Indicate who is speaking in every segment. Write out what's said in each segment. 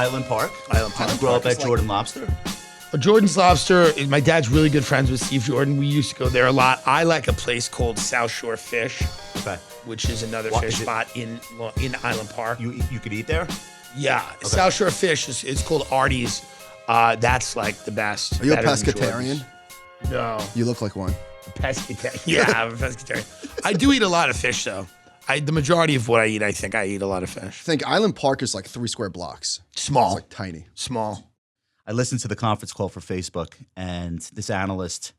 Speaker 1: Island Park.
Speaker 2: Island Park.
Speaker 1: I grew up at Jordan Lobster.
Speaker 2: Jordan's Lobster, my dad's really good friends with Steve Jordan. We used to go there a lot. I like a place called South Shore Fish,
Speaker 1: Okay.
Speaker 2: which is another fish spot in Island Park.
Speaker 1: You could eat there?
Speaker 2: Yeah,
Speaker 1: Okay.
Speaker 2: South Shore Fish it's called Artie's. That's like the best.
Speaker 3: Are you a
Speaker 2: Better than
Speaker 3: pescatarian?
Speaker 2: Jordan's. No.
Speaker 3: You look like one.
Speaker 2: Pescatarian. Yeah, I'm a pescatarian. I do eat a lot of fish, though. The majority of what I eat, I think I eat a lot of fish.
Speaker 3: I think Island Park is like 3 square blocks.
Speaker 2: Small.
Speaker 3: It's like tiny.
Speaker 2: Small.
Speaker 1: I listened to the conference call for Facebook, and this analyst,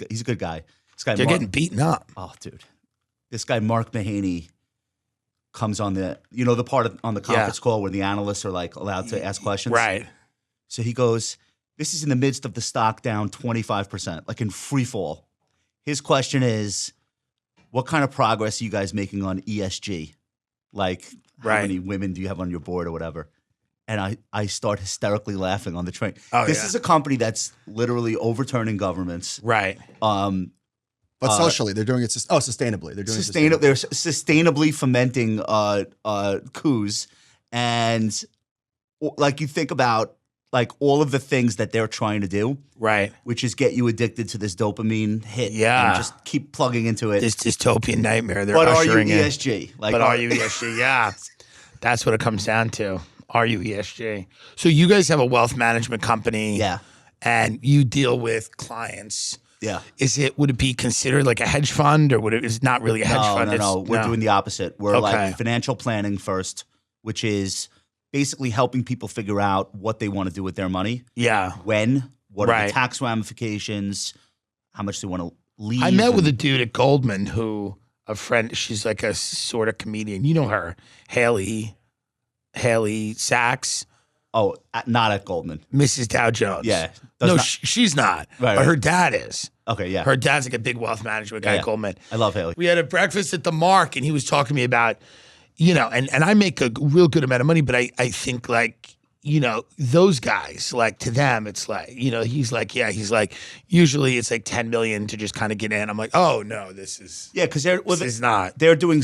Speaker 1: he's a good guy. This guy,
Speaker 2: They're getting beaten up.
Speaker 1: Oh, dude. This guy, Mark Mahaney, comes on the part on the conference call where the analysts are like allowed to ask questions.
Speaker 2: Right.
Speaker 1: So he goes, this is in the midst of the stock down 25%, like in free fall. His question is, what kind of progress are you guys making on ESG? Like, how many women do you have on your board or whatever? And I start hysterically laughing on the train. This is a company that's literally overturning governments.
Speaker 2: Right.
Speaker 3: But socially, they're doing it. Sustainably, they're doing it sustainably.
Speaker 1: They're sustainably fomenting coups, and like you think about like all of the things that they're trying to do,
Speaker 2: right?
Speaker 1: Which is get you addicted to this dopamine hit, and just keep plugging into it.
Speaker 2: This dystopian nightmare. They're
Speaker 1: but are you
Speaker 2: ushering in.
Speaker 1: ESG?
Speaker 2: Like, but are you ESG? Yeah, that's what it comes down to. Are you ESG? So you guys have a wealth management company, and you deal with clients.
Speaker 1: Yeah.
Speaker 2: Would it be considered like a hedge fund, or is it not really a hedge fund?
Speaker 1: No. We're doing the opposite. We're like financial planning first, which is basically helping people figure out what they want to do with their money.
Speaker 2: Yeah.
Speaker 1: When, what are the tax ramifications, how much they want to leave.
Speaker 2: I met with a dude at Goldman a friend, she's like a sort of comedian. You know her, Haley Sachs.
Speaker 1: Oh, not at Goldman.
Speaker 2: Mrs. Dow Jones.
Speaker 1: Yeah.
Speaker 2: She's not.
Speaker 1: Right,
Speaker 2: but her dad is.
Speaker 1: Okay, yeah.
Speaker 2: Her dad's like a big wealth management guy at Goldman.
Speaker 1: I love Haley.
Speaker 2: We had a breakfast at the Mark, and he was talking to me about, and I make a real good amount of money, but I think like, those guys, like to them, it's like, he's like, usually it's like 10 million to just kind of get in. I'm like, oh no, this is not.
Speaker 1: They're doing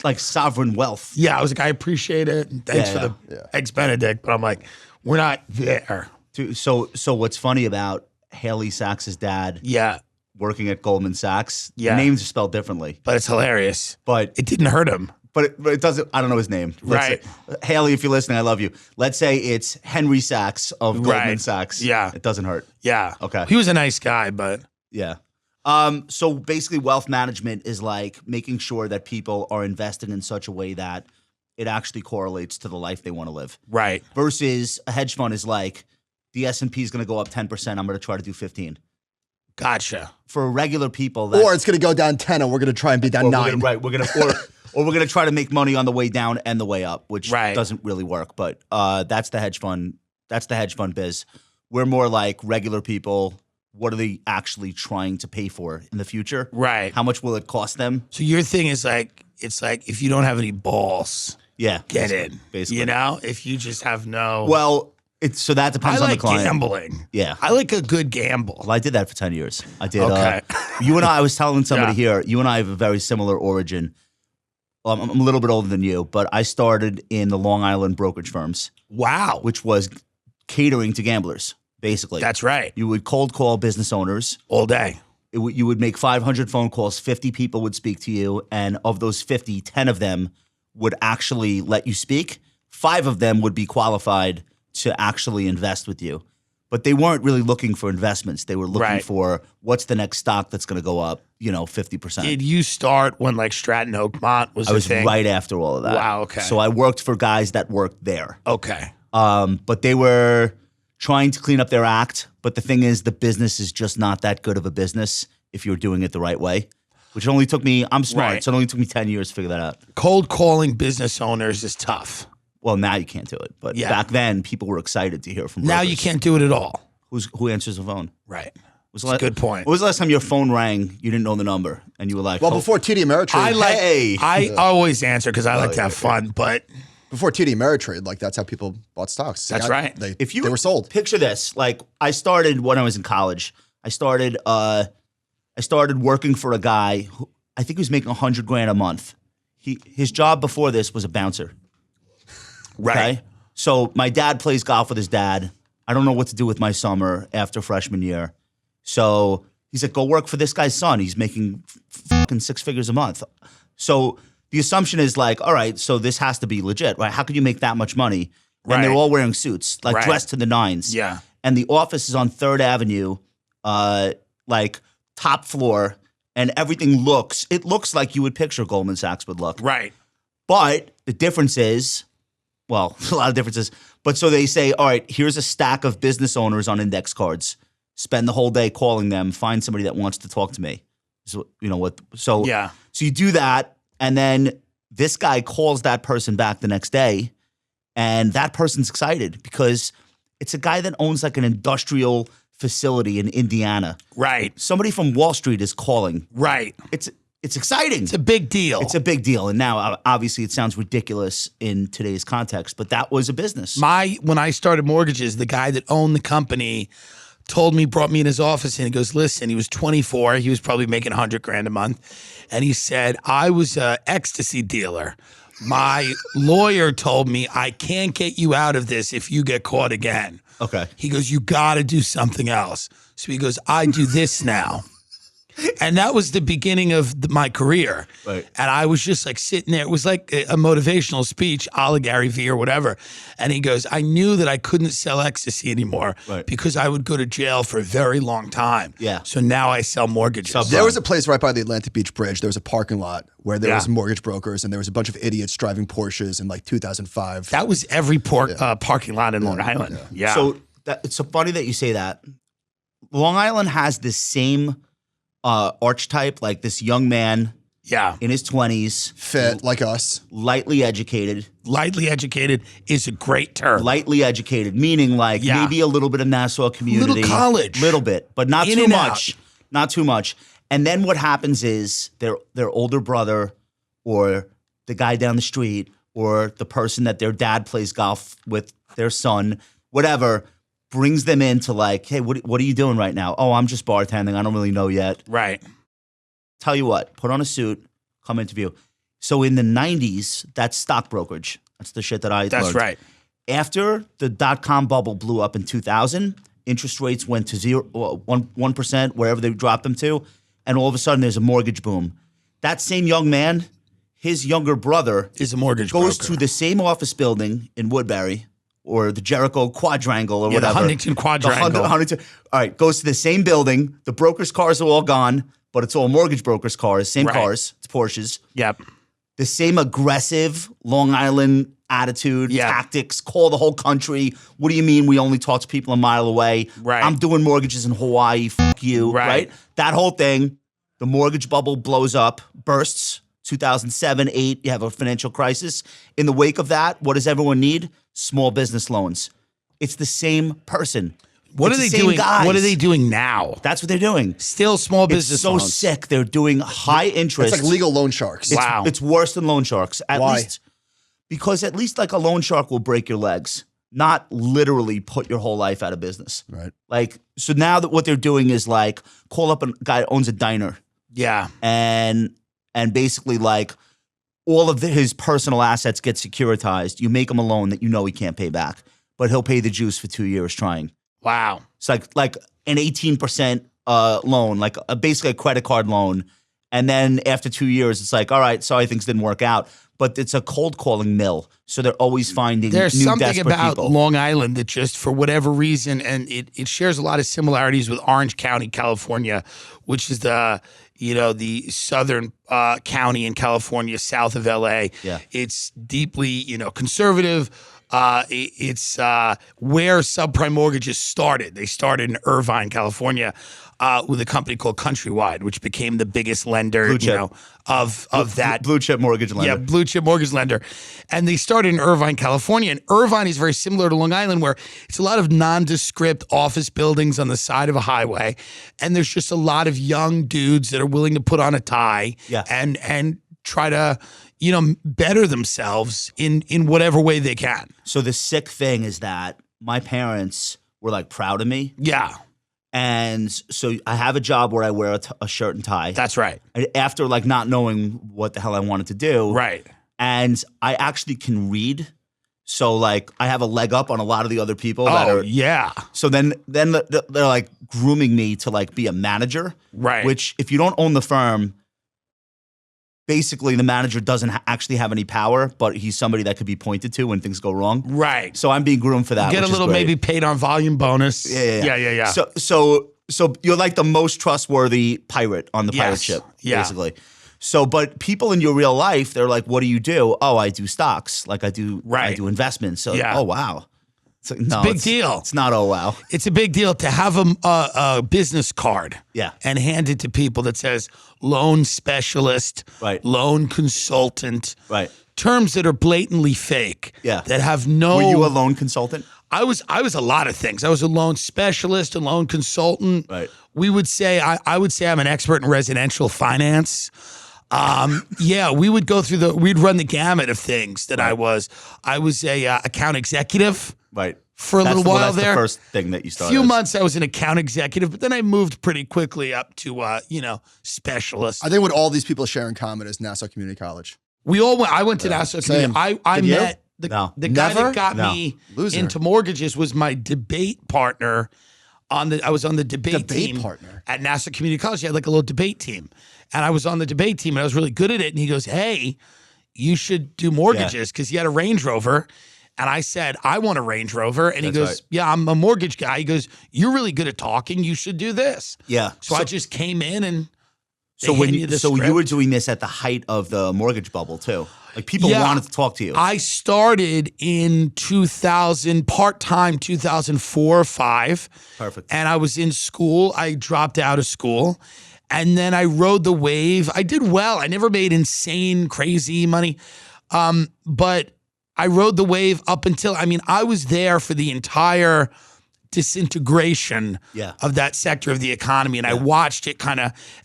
Speaker 1: like sovereign wealth.
Speaker 2: Yeah, I was like, I appreciate it. And thanks for the Eggs Benedict, but I'm like, we're not there.
Speaker 1: So what's funny about Haley Sachs' dad?
Speaker 2: Yeah.
Speaker 1: Working at Goldman Sachs.
Speaker 2: Yeah.
Speaker 1: The names are spelled differently.
Speaker 2: But it's hilarious.
Speaker 1: But
Speaker 2: it didn't hurt him.
Speaker 1: But it doesn't. I don't know his name. Right, Haley, if you're listening, I love you. Let's say it's Henry Sachs of Goldman Sachs.
Speaker 2: Yeah,
Speaker 1: it doesn't hurt.
Speaker 2: Yeah,
Speaker 1: okay.
Speaker 2: He was a nice guy, but
Speaker 1: yeah. So basically, wealth management is like making sure that people are invested in such a way that it actually correlates to the life they want to live.
Speaker 2: Right.
Speaker 1: Versus a hedge fund is like the S&P is going to go up 10%. I'm going to try to do 15.
Speaker 2: Gotcha.
Speaker 1: For regular people,
Speaker 3: or it's going to go down 10, and we're going to try and be down 9.
Speaker 1: We're going to. Or we're going to try to make money on the way down and the way up, which doesn't really work. But that's the hedge fund. That's the hedge fund biz. We're more like regular people. What are they actually trying to pay for in the future?
Speaker 2: Right.
Speaker 1: How much will it cost them?
Speaker 2: So your thing is like, it's like if you don't have any balls, get in.
Speaker 1: Basically.
Speaker 2: If you just have no.
Speaker 1: Well, so that depends on the client.
Speaker 2: I like gambling.
Speaker 1: Yeah.
Speaker 2: I like a good gamble.
Speaker 1: Well, I did that for 10 years. I did. Okay. You and I was telling somebody here, you and I have a very similar origin. I'm a little bit older than you, but I started in the Long Island brokerage firms.
Speaker 2: Wow.
Speaker 1: Which was catering to gamblers, basically.
Speaker 2: That's right.
Speaker 1: You would cold call business owners.
Speaker 2: All day.
Speaker 1: You would make 500 phone calls, 50 people would speak to you, and of those 50, 10 of them would actually let you speak. 5 of them would be qualified to actually invest with you. But they weren't really looking for investments. They were looking for what's the next stock that's going to go up, 50%.
Speaker 2: Did you start when like Stratton Oakmont was the thing?
Speaker 1: I was right after all of that.
Speaker 2: Wow, okay.
Speaker 1: So I worked for guys that worked there.
Speaker 2: Okay.
Speaker 1: But they were trying to clean up their act. But the thing is, the business is just not that good of a business if you're doing it the right way, which only took me, I'm smart, so it only took me 10 years to figure that out.
Speaker 2: Cold calling business owners is tough.
Speaker 1: Well, now you can't do it. But back then, people were excited to hear from brokers.
Speaker 2: Now you can't do it at all.
Speaker 1: Who answers the phone?
Speaker 2: Right. That's a good point.
Speaker 1: When was the last time your phone rang, you didn't know the number, and you were like,
Speaker 3: well, before TD Ameritrade.
Speaker 2: I always answer because I like to have fun, but
Speaker 3: before TD Ameritrade, like that's how people bought stocks.
Speaker 2: That's right.
Speaker 3: They were sold.
Speaker 1: Picture this. Like I started when I was in college. I started working for a guy who I think he was making $100,000 a month. His job before this was a bouncer.
Speaker 2: Right.
Speaker 1: Okay? So my dad plays golf with his dad. I don't know what to do with my summer after freshman year. So he's like, go work for this guy's son. He's making fucking 6 figures a month. So the assumption is like, all right, so this has to be legit, right? How could you make that much money? And they're all wearing suits, like dressed to the nines.
Speaker 2: Yeah.
Speaker 1: And the office is on 3rd Avenue, like top floor, and everything looks like you would picture Goldman Sachs would look.
Speaker 2: Right.
Speaker 1: But the difference is, well, a lot of differences. But so they say, all right, here's a stack of business owners on index cards. Spend the whole day calling them, find somebody that wants to talk to me. So, you know what? So,
Speaker 2: Yeah.
Speaker 1: So you do that, and then this guy calls that person back the next day, and that person's excited because it's a guy that owns like an industrial facility in Indiana.
Speaker 2: Right.
Speaker 1: Somebody from Wall Street is calling.
Speaker 2: Right.
Speaker 1: It's exciting.
Speaker 2: It's a big deal.
Speaker 1: It's a big deal. And now, obviously, it sounds ridiculous in today's context, but that was a business.
Speaker 2: When I started mortgages, the guy that owned the company brought me in his office and he goes, listen, he was 24. He was probably making $100,000 a month. And he said, I was an ecstasy dealer. My lawyer told me I can't get you out of this if you get caught again.
Speaker 1: Okay.
Speaker 2: He goes, you got to do something else. So he goes, I do this now. And that was the beginning of my career.
Speaker 1: Right.
Speaker 2: And I was just like sitting there. It was like a motivational speech, a la Gary Vee or whatever. And he goes, I knew that I couldn't sell ecstasy anymore because I would go to jail for a very long time.
Speaker 1: Yeah.
Speaker 2: So now I sell mortgages.
Speaker 3: There was a place right by the Atlantic Beach Bridge. There was a parking lot where there was mortgage brokers, and there was a bunch of idiots driving Porsches in like 2005.
Speaker 2: That was every parking lot in Long Island. Yeah.
Speaker 1: So it's so funny that you say that. Long Island has this same archetype, like this young man in his 20s.
Speaker 3: Fit, like us.
Speaker 1: Lightly educated.
Speaker 2: Lightly educated is a great term.
Speaker 1: Lightly educated, meaning like maybe a little bit of Nassau community.
Speaker 2: Little college.
Speaker 1: Little bit, but not
Speaker 2: In
Speaker 1: too
Speaker 2: and
Speaker 1: much.
Speaker 2: out.
Speaker 1: Not too much. And then what happens is their older brother or the guy down the street or the person that their dad plays golf with, their son, whatever, brings them into like, hey, what are you doing right now? Oh, I'm just bartending. I don't really know yet.
Speaker 2: Right.
Speaker 1: Tell you what, put on a suit, come interview. So in the 90s, that's stock brokerage. That's the shit that I
Speaker 2: That's
Speaker 1: learned.
Speaker 2: right.
Speaker 1: After the dot-com bubble blew up in 2000, interest rates went to 1%, wherever they dropped them to, and all of a sudden there's a mortgage boom. That same young man, his younger brother,
Speaker 2: Is a mortgage
Speaker 1: goes
Speaker 2: broker.
Speaker 1: to the same office building in Woodbury or the Jericho Quadrangle or whatever.
Speaker 2: The Huntington Quadrangle.
Speaker 1: Huntington. All right, goes to the same building. The brokers' cars are all gone, but it's all mortgage brokers' cars, same cars. It's Porsches.
Speaker 2: Yep.
Speaker 1: The same aggressive Long Island attitude, tactics, call the whole country. What do you mean we only talk to people a mile away?
Speaker 2: Right.
Speaker 1: I'm doing mortgages in Hawaii. Fuck you.
Speaker 2: Right.
Speaker 1: That whole thing. The mortgage bubble blows up, bursts. 2007, 8, you have a financial crisis. In the wake of that, what does everyone need? Small business loans. It's the same person.
Speaker 2: What
Speaker 1: It's
Speaker 2: are
Speaker 1: the
Speaker 2: they
Speaker 1: same
Speaker 2: doing?
Speaker 1: guys.
Speaker 2: What are they doing now?
Speaker 1: That's what they're doing.
Speaker 2: Still small business
Speaker 1: It's so
Speaker 2: loans.
Speaker 1: sick. They're doing high interest.
Speaker 3: It's like legal loan sharks.
Speaker 2: Wow.
Speaker 1: It's worse than loan sharks.
Speaker 3: Why?
Speaker 1: Because at least like a loan shark will break your legs, not literally put your whole life out of business.
Speaker 3: Right.
Speaker 1: Like, so now that what they're doing is like call up a guy that owns a diner
Speaker 2: Yeah.
Speaker 1: and basically like all of his personal assets get securitized. You make him a loan that you know he can't pay back, but he'll pay the juice for 2 years trying.
Speaker 2: Wow.
Speaker 1: It's like an 18% loan, like basically a credit card loan. And then after 2 years, it's like, all right, sorry, things didn't work out. But it's a cold calling mill. So they're always finding
Speaker 2: There's
Speaker 1: new
Speaker 2: something
Speaker 1: desperate
Speaker 2: about
Speaker 1: people.
Speaker 2: Long Island that just for whatever reason, and it shares a lot of similarities with Orange County, California, which is the southern county in California, south of LA.
Speaker 1: Yeah.
Speaker 2: It's deeply, conservative. It's where subprime mortgages started. They started in Irvine, California, with a company called Countrywide, which became the biggest lender,
Speaker 1: Blue chip.
Speaker 2: of that.
Speaker 1: Blue chip mortgage lender.
Speaker 2: Yeah, blue chip mortgage lender. And they started in Irvine, California. And Irvine is very similar to Long Island, where it's a lot of nondescript office buildings on the side of a highway. And there's just a lot of young dudes that are willing to put on a tie and try to, better themselves in whatever way they can.
Speaker 1: So the sick thing is that my parents were like proud of me.
Speaker 2: Yeah,
Speaker 1: And so I have a job where I wear a shirt and tie.
Speaker 2: that's right.
Speaker 1: After like not knowing what the hell I wanted to do.
Speaker 2: Right.
Speaker 1: And I actually can read. So like I have a leg up on a lot of the other people that
Speaker 2: Oh
Speaker 1: are.
Speaker 2: yeah.
Speaker 1: So then they're like grooming me to like be a manager.
Speaker 2: Right.
Speaker 1: Which if you don't own the firm, basically the manager doesn't actually have any power, but he's somebody that could be pointed to when things go wrong.
Speaker 2: Right.
Speaker 1: So I'm being groomed for that.
Speaker 2: Get a
Speaker 1: which is
Speaker 2: little
Speaker 1: great.
Speaker 2: maybe paid on volume bonus.
Speaker 1: Yeah. So you're like the most trustworthy pirate on the pirate
Speaker 2: Yes.
Speaker 1: ship,
Speaker 2: Yeah.
Speaker 1: basically. So, but people in your real life, they're like, "What do you do?" Oh, I do stocks. Like I do investments. So,
Speaker 2: Yeah.
Speaker 1: oh wow, it's like, no,
Speaker 2: big deal.
Speaker 1: It's not. Oh wow.
Speaker 2: It's a big deal to have a business card
Speaker 1: Yeah.
Speaker 2: and hand it to people that says loan specialist,
Speaker 1: Right.
Speaker 2: loan consultant,
Speaker 1: Right.
Speaker 2: terms that are blatantly fake.
Speaker 1: Yeah.
Speaker 2: That have no.
Speaker 1: Were you a loan consultant?
Speaker 2: I was a lot of things. I was a loan specialist, a loan consultant.
Speaker 1: Right.
Speaker 2: We would say I would say I'm an expert in residential finance. Yeah, we would go through we'd run the gamut of things that I was. I was a account executive
Speaker 1: Right.
Speaker 2: for a little while
Speaker 1: that's
Speaker 2: there.
Speaker 1: the first thing that you started.
Speaker 2: Few
Speaker 1: as.
Speaker 2: months I was an account executive, but then I moved pretty quickly up to specialist.
Speaker 3: I think what all these people share in common is Nassau Community College.
Speaker 2: We all went. I went to Nassau
Speaker 3: Same.
Speaker 2: Community. I
Speaker 3: Did you?
Speaker 2: met
Speaker 1: No.
Speaker 2: the guy
Speaker 3: Never?
Speaker 2: that got
Speaker 1: No.
Speaker 2: me
Speaker 3: Loser.
Speaker 2: into mortgages was my debate partner. I was on the debate team
Speaker 3: partner.
Speaker 2: at Nassau Community College. He had like a little debate team, and I was on the debate team, and I was really good at it. And he goes, "Hey, you should do mortgages," because he had a Range Rover. And I said, "I want a Range Rover." And he
Speaker 1: That's
Speaker 2: goes,
Speaker 1: right.
Speaker 2: "Yeah, I'm a mortgage guy." He goes, "You're really good at talking. You should do this."
Speaker 1: Yeah.
Speaker 2: So I just came in and
Speaker 1: So
Speaker 2: they
Speaker 1: when
Speaker 2: hand
Speaker 1: you,
Speaker 2: the
Speaker 1: so you
Speaker 2: script.
Speaker 1: were doing this at the height of the mortgage bubble too. Like people
Speaker 2: Yeah.
Speaker 1: wanted to talk to you.
Speaker 2: I started in 2000, part-time 2004 or 5.
Speaker 1: Perfect.
Speaker 2: And I was in school. I dropped out of school. And then I rode the wave. I did well. I never made insane, crazy money. But I rode the wave up until, I was there for the entire disintegration
Speaker 1: Yeah.
Speaker 2: of that sector of the economy. And I watched it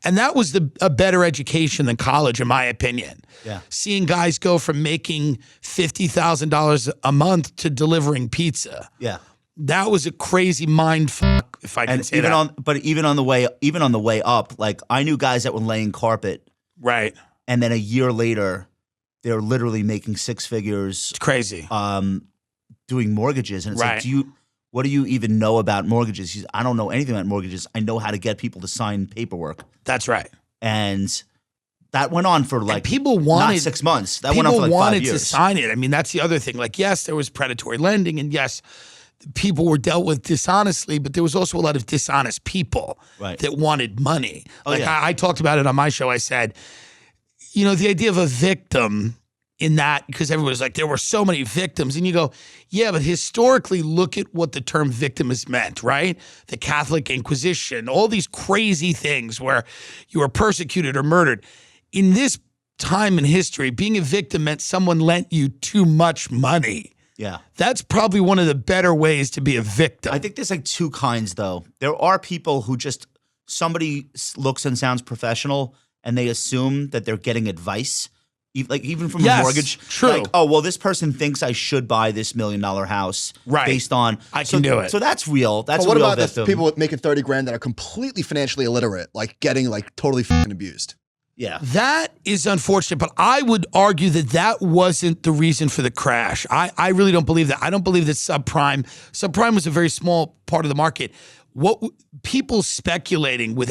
Speaker 2: and that was a better education than college, in my opinion.
Speaker 1: Yeah.
Speaker 2: Seeing guys go from making $50,000 a month to delivering pizza.
Speaker 1: Yeah.
Speaker 2: That was a crazy mind fuck, if I can
Speaker 1: And
Speaker 2: say
Speaker 1: even
Speaker 2: that.
Speaker 1: even on the way up, like I knew guys that were laying carpet,
Speaker 2: Right.
Speaker 1: and then a year later, they're literally making six figures,
Speaker 2: It's crazy.
Speaker 1: doing mortgages. And it's
Speaker 2: Right.
Speaker 1: like, what do you even know about mortgages? He says, I don't know anything about mortgages. I know how to get people to sign paperwork,
Speaker 2: That's right.
Speaker 1: and that went on for like
Speaker 2: And people wanted
Speaker 1: not 6 months. That went on for like 5
Speaker 2: wanted
Speaker 1: years.
Speaker 2: to sign it. That's the other thing. Like, yes, there was predatory lending, and yes, people were dealt with dishonestly, but there was also a lot of dishonest people
Speaker 1: Right.
Speaker 2: that wanted money.
Speaker 1: Oh,
Speaker 2: Like
Speaker 1: yeah.
Speaker 2: I talked about it on my show. I said, the idea of a victim in that, because everybody's like, there were so many victims. And you go, yeah, but historically, look at what the term victim has meant, right? The Catholic Inquisition, all these crazy things where you were persecuted or murdered. In this time in history, being a victim meant someone lent you too much money.
Speaker 1: Yeah.
Speaker 2: That's probably one of the better ways to be a victim.
Speaker 1: I think there's like two kinds though. There are people who just, somebody looks and sounds professional and they assume that they're getting advice. Even from
Speaker 2: Yes,
Speaker 1: a mortgage,
Speaker 2: true.
Speaker 1: Like, oh well, this person thinks I should buy this $1 million house,
Speaker 2: Right.
Speaker 1: Based on
Speaker 2: I can do it.
Speaker 1: So that's real. That's
Speaker 3: But what
Speaker 1: a real
Speaker 3: about the
Speaker 1: victim.
Speaker 3: people making 30 grand that are completely financially illiterate, like getting like totally fucking abused?
Speaker 1: Yeah,
Speaker 2: That is unfortunate, but I would argue that wasn't the reason for the crash. I really don't believe that. I don't believe that subprime was a very small part of the market. What people speculating with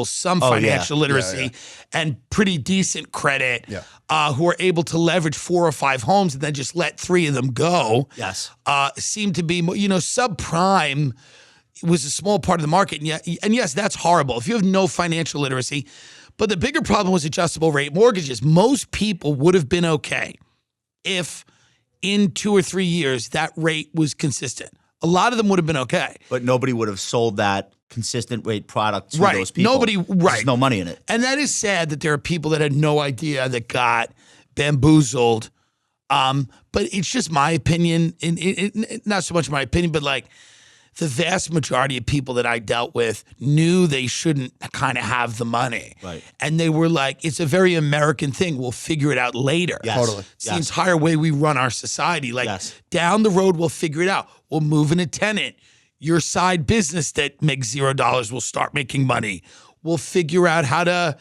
Speaker 2: some
Speaker 1: Oh, yeah.
Speaker 2: financial literacy and pretty decent credit, who are able to leverage 4 or 5 homes and then just let 3 of them go,
Speaker 1: yes,
Speaker 2: seem to be, subprime was a small part of the market. And yes, that's horrible if you have no financial literacy. But the bigger problem was adjustable rate mortgages. Most people would have been okay if in 2 or 3 years that rate was consistent. A lot of them would have been okay.
Speaker 1: but nobody would have sold that consistent rate product to
Speaker 2: Right.
Speaker 1: those people.
Speaker 2: Nobody-
Speaker 1: 'Cause
Speaker 2: right.
Speaker 1: There's no money in it.
Speaker 2: And that is sad that there are people that had no idea that got bamboozled. But it's just my opinion, not so much my opinion, but like the vast majority of people that I dealt with knew they shouldn't kind of have the money.
Speaker 1: Right.
Speaker 2: And they were like, it's a very American thing. We'll figure it out later.
Speaker 1: Yes.
Speaker 3: Totally.
Speaker 2: It's the entire way we run our society. Like
Speaker 1: Yes.
Speaker 2: down the road, we'll figure it out. We'll move in a tenant. Your side business that makes $0 will start making money. We'll figure out how to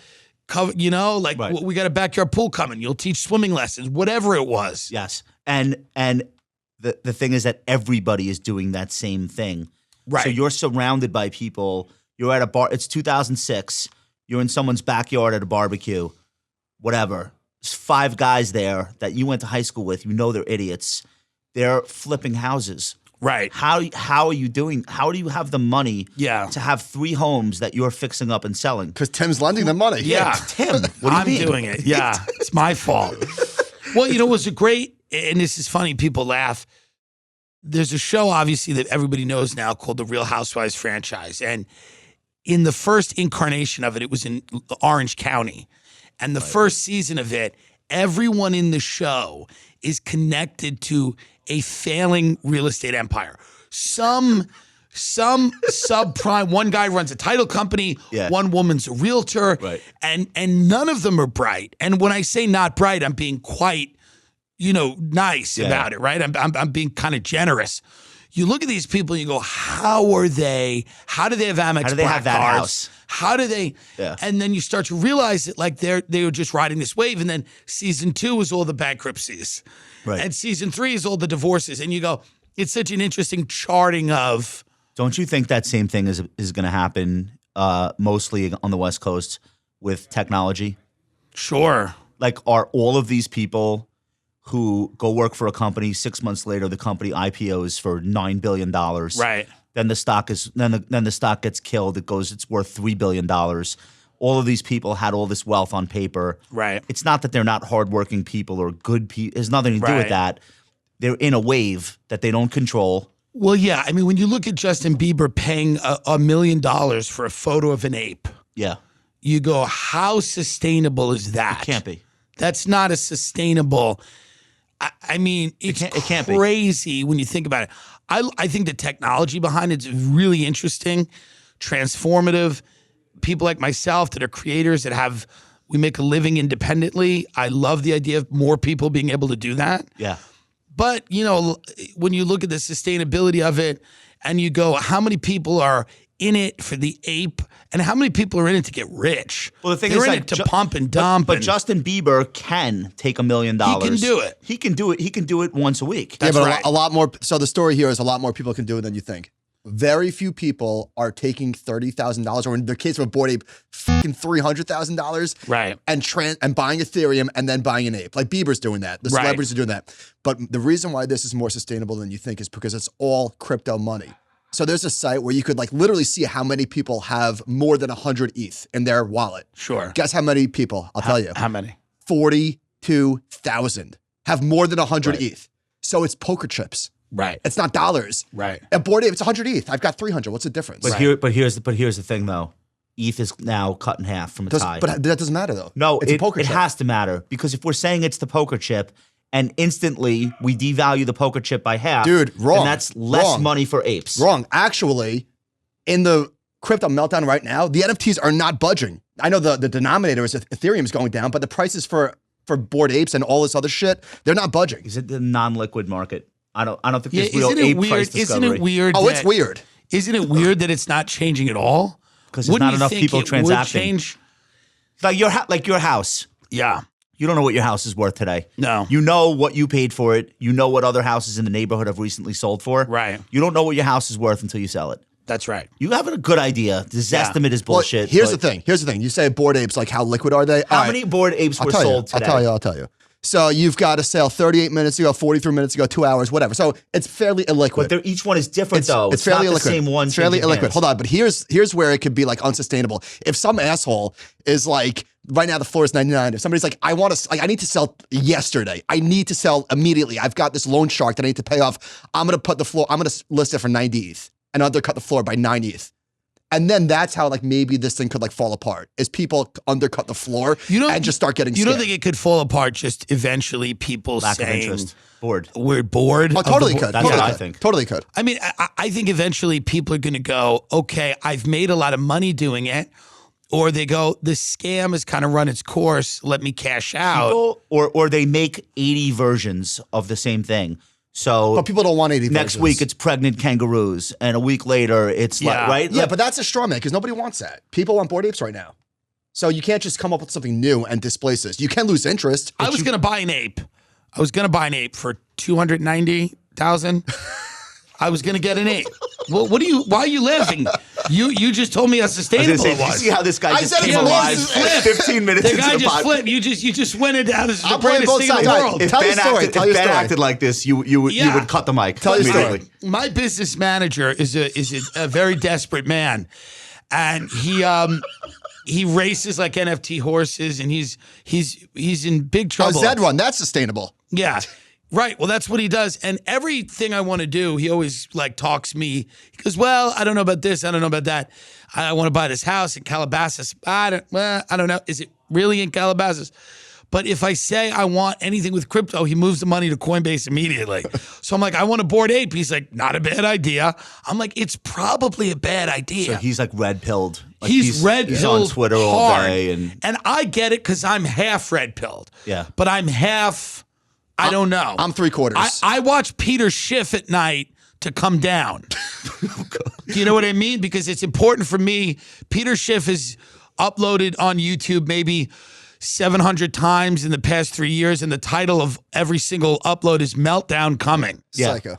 Speaker 2: cover,
Speaker 1: Right.
Speaker 2: we got a backyard pool coming. You'll teach swimming lessons, whatever it was.
Speaker 1: Yes, and the thing is that everybody is doing that same thing.
Speaker 2: Right.
Speaker 1: So you're surrounded by people. You're at a bar. It's 2006. You're in someone's backyard at a barbecue, whatever. There's 5 guys there that you went to high school with. You know they're idiots. They're flipping houses.
Speaker 2: Right.
Speaker 1: How are you doing? How do you have the money to have 3 homes that you're fixing up and selling?
Speaker 3: Because Tim's lending them money.
Speaker 2: Yeah.
Speaker 1: Tim, what do you
Speaker 2: I'm
Speaker 1: mean?
Speaker 2: doing it. Yeah. It's my fault. Well, you know, it was a great, and this is funny, people laugh. There's a show, obviously, that everybody knows now called the Real Housewives franchise. And in the first incarnation of it, it was in Orange County. And the first season of it, everyone in the show is connected to a failing real estate empire. Some subprime. One guy runs a title company.
Speaker 1: Yeah.
Speaker 2: One woman's a realtor.
Speaker 1: Right.
Speaker 2: And none of them are bright. And when I say not bright, I'm being quite, nice about it, right? I'm being kind of generous. You look at these people and you go, how do they have Amex?
Speaker 1: How do they have that
Speaker 2: cards?
Speaker 1: house?
Speaker 2: How do they?
Speaker 1: Yeah.
Speaker 2: And then you start to realize that like they were just riding this wave. And then season 2 is all the bankruptcies.
Speaker 1: Right.
Speaker 2: And season 3 is all the divorces. And you go, it's such an interesting charting of.
Speaker 1: Don't you think that same thing is going to happen mostly on the West Coast with technology?
Speaker 2: Sure.
Speaker 1: Like, are all of these people who go work for a company 6 months later, the company IPOs for $9 billion.
Speaker 2: Right.
Speaker 1: Then the stock gets killed. It's worth $3 billion. All of these people had all this wealth on paper.
Speaker 2: Right.
Speaker 1: It's not that they're not hardworking people or good people. It has nothing to do
Speaker 2: Right.
Speaker 1: with that. They're in a wave that they don't control.
Speaker 2: Well, yeah. I mean, when you look at Justin Bieber paying $1 million for a photo of an ape,
Speaker 1: Yeah.
Speaker 2: you go, how sustainable is that?
Speaker 1: It can't be.
Speaker 2: That's not a sustainable. I mean, it's
Speaker 1: It can't be.
Speaker 2: crazy when you think about it. I think the technology behind it's really interesting, transformative. People like myself that are creators that we make a living independently. I love the idea of more people being able to do that.
Speaker 1: Yeah.
Speaker 2: But, when you look at the sustainability of it and you go, how many people are in it for the ape and how many people are in it to get rich?
Speaker 1: Well, the thing
Speaker 2: They're
Speaker 1: is
Speaker 2: in
Speaker 1: that
Speaker 2: it to pump and dump.
Speaker 1: But
Speaker 2: and-
Speaker 1: Justin Bieber can take $1 million.
Speaker 2: He can do it.
Speaker 1: He can do it. He can do it once a week.
Speaker 2: That's
Speaker 3: yeah, but
Speaker 2: right.
Speaker 3: a lot more. So the story here is a lot more people can do it than you think. Very few people are taking $30,000, or in the case of a Bored Ape, fucking $300,000,
Speaker 2: Right.
Speaker 3: and buying Ethereum and then buying an ape. Like Bieber's doing that. The
Speaker 2: Right.
Speaker 3: celebrities are doing that. But the reason why this is more sustainable than you think is because it's all crypto money. So there's a site where you could like literally see how many people have more than 100 ETH in their wallet.
Speaker 2: Sure.
Speaker 3: Guess how many people? I'll tell you.
Speaker 2: How many?
Speaker 3: 42,000 have more than 100
Speaker 2: Right.
Speaker 3: ETH. So it's poker chips.
Speaker 2: Right.
Speaker 3: It's not dollars.
Speaker 2: Right.
Speaker 3: At Bored Ape, it's 100 ETH. I've got 300. What's the difference?
Speaker 1: But here's the thing though. ETH is now cut in half from its high.
Speaker 3: But that doesn't matter though.
Speaker 1: No,
Speaker 3: it's a poker
Speaker 1: it
Speaker 3: chip.
Speaker 1: has to matter because if we're saying it's the poker chip and instantly we devalue the poker chip by half,
Speaker 3: Dude, wrong.
Speaker 1: then that's less
Speaker 3: Wrong.
Speaker 1: money for apes.
Speaker 3: Wrong. Actually, in the crypto meltdown right now, the NFTs are not budging. I know the denominator is Ethereum is going down, but the prices for Bored Apes and all this other shit, they're not budging.
Speaker 1: Is it the non-liquid market? I don't think
Speaker 2: Yeah,
Speaker 1: there's real
Speaker 2: isn't it
Speaker 1: ape
Speaker 2: weird?
Speaker 1: price discovery.
Speaker 2: Isn't it weird?
Speaker 3: Oh, it's weird.
Speaker 2: Isn't it weird that it's not changing at all?
Speaker 1: Because there's
Speaker 2: Wouldn't
Speaker 1: not
Speaker 2: you
Speaker 1: enough
Speaker 2: think
Speaker 1: people
Speaker 2: it would
Speaker 1: transacting.
Speaker 2: change?
Speaker 1: Like your house.
Speaker 2: Yeah.
Speaker 1: You don't know what your house is worth today.
Speaker 2: No.
Speaker 1: You know what you paid for it. You know what other houses in the neighborhood have recently sold for.
Speaker 2: Right.
Speaker 1: You don't know what your house is worth until you sell it.
Speaker 2: That's right.
Speaker 1: You have a good idea. This estimate is
Speaker 3: Well,
Speaker 1: bullshit.
Speaker 3: here's
Speaker 1: but
Speaker 3: the thing. Here's the thing. You say Bored Apes, like how liquid are they?
Speaker 1: How
Speaker 3: All right.
Speaker 1: many Bored Apes were sold today?
Speaker 3: I'll tell you. So you've got a sale 38 minutes ago, 43 minutes ago, 2 hours, whatever. So it's fairly illiquid.
Speaker 1: But each one is different, though.
Speaker 3: It's fairly
Speaker 1: not
Speaker 3: illiquid.
Speaker 1: the same one.
Speaker 3: It's fairly
Speaker 1: changing
Speaker 3: illiquid.
Speaker 1: hands.
Speaker 3: Hold on, but here's where it could be like unsustainable. If some asshole is like, right now the floor is 99. If somebody's like, I need to sell yesterday. I need to sell immediately. I've got this loan shark that I need to pay off. I'm gonna list it for 90 ETH and undercut the floor by 9 ETH. And then that's how like maybe this thing could like fall apart is people undercut the floor and just start getting
Speaker 2: You don't
Speaker 3: scammed.
Speaker 2: think it could fall apart just eventually people
Speaker 1: Lack of
Speaker 2: saying
Speaker 1: interest. Bored.
Speaker 2: we're bored?
Speaker 3: Oh,
Speaker 2: of the
Speaker 3: totally
Speaker 2: bo-
Speaker 3: could.
Speaker 1: That's
Speaker 3: totally
Speaker 1: what I
Speaker 3: could.
Speaker 1: think.
Speaker 3: Totally could.
Speaker 2: I mean, I think eventually people are going to go, okay, I've made a lot of money doing it. Or they go, the scam has kind of run its course. Let me cash out.
Speaker 1: People, or they make 80 versions of the same thing. So
Speaker 3: But people don't want 80
Speaker 1: next
Speaker 3: versions.
Speaker 1: week it's pregnant kangaroos, and a week later it's
Speaker 2: Yeah.
Speaker 1: like right.
Speaker 3: Yeah,
Speaker 1: Like,
Speaker 3: but that's a straw man because nobody wants that. People want Bored Apes right now. So you can't just come up with something new and displace this. You can lose interest.
Speaker 2: I was going to buy an ape. I was going to buy an ape for 290, 8,000. I was gonna get an 8. Well, why are you laughing? You just told me how
Speaker 1: I was
Speaker 2: sustainable
Speaker 1: gonna say,
Speaker 2: it
Speaker 1: did you
Speaker 2: was.
Speaker 1: see how this guy
Speaker 3: I
Speaker 1: just
Speaker 3: said
Speaker 1: came
Speaker 3: it's
Speaker 1: alive
Speaker 3: flip.
Speaker 1: 15 minutes
Speaker 2: The
Speaker 1: into
Speaker 2: guy
Speaker 1: the
Speaker 2: just
Speaker 1: pod?
Speaker 2: flipped. You just went into how this is the
Speaker 3: I'm playing
Speaker 2: greatest
Speaker 3: both
Speaker 2: thing in the
Speaker 3: sides.
Speaker 2: world.
Speaker 1: If
Speaker 3: Tell your
Speaker 1: Ben,
Speaker 3: story,
Speaker 1: acted,
Speaker 3: tell
Speaker 1: if
Speaker 3: your
Speaker 1: Ben
Speaker 3: story.
Speaker 1: acted like this, you
Speaker 2: Yeah.
Speaker 1: would cut the mic
Speaker 3: Tell your story.
Speaker 1: immediately.
Speaker 2: My business manager is a very desperate man, and he races like NFT horses, and he's in big
Speaker 3: Oh,
Speaker 2: trouble.
Speaker 3: Zed one, that's sustainable.
Speaker 2: Yeah. Right. Well, that's what he does. And everything I want to do, he always like talks me. He goes, well, I don't know about this. I don't know about that. I want to buy this house in Calabasas. I don't know. Is it really in Calabasas? But if I say I want anything with crypto, he moves the money to Coinbase immediately. So I'm like, I want a Bored Ape. He's like, not a bad idea. I'm like, it's probably a bad idea.
Speaker 1: So he's like red pilled. Like
Speaker 2: He's red
Speaker 1: He's
Speaker 2: pilled
Speaker 1: on Twitter all
Speaker 2: hard.
Speaker 1: day, and
Speaker 2: I get it because I'm half red pilled.
Speaker 1: Yeah.
Speaker 2: But I'm half, I don't know.
Speaker 3: I'm 3/4.
Speaker 2: I watch Peter Schiff at night to come down. Do you know what I mean? Because it's important for me. Peter Schiff has uploaded on YouTube maybe 700 times in the past 3 years, and the title of every single upload is Meltdown Coming.
Speaker 1: Yeah.
Speaker 3: Psycho.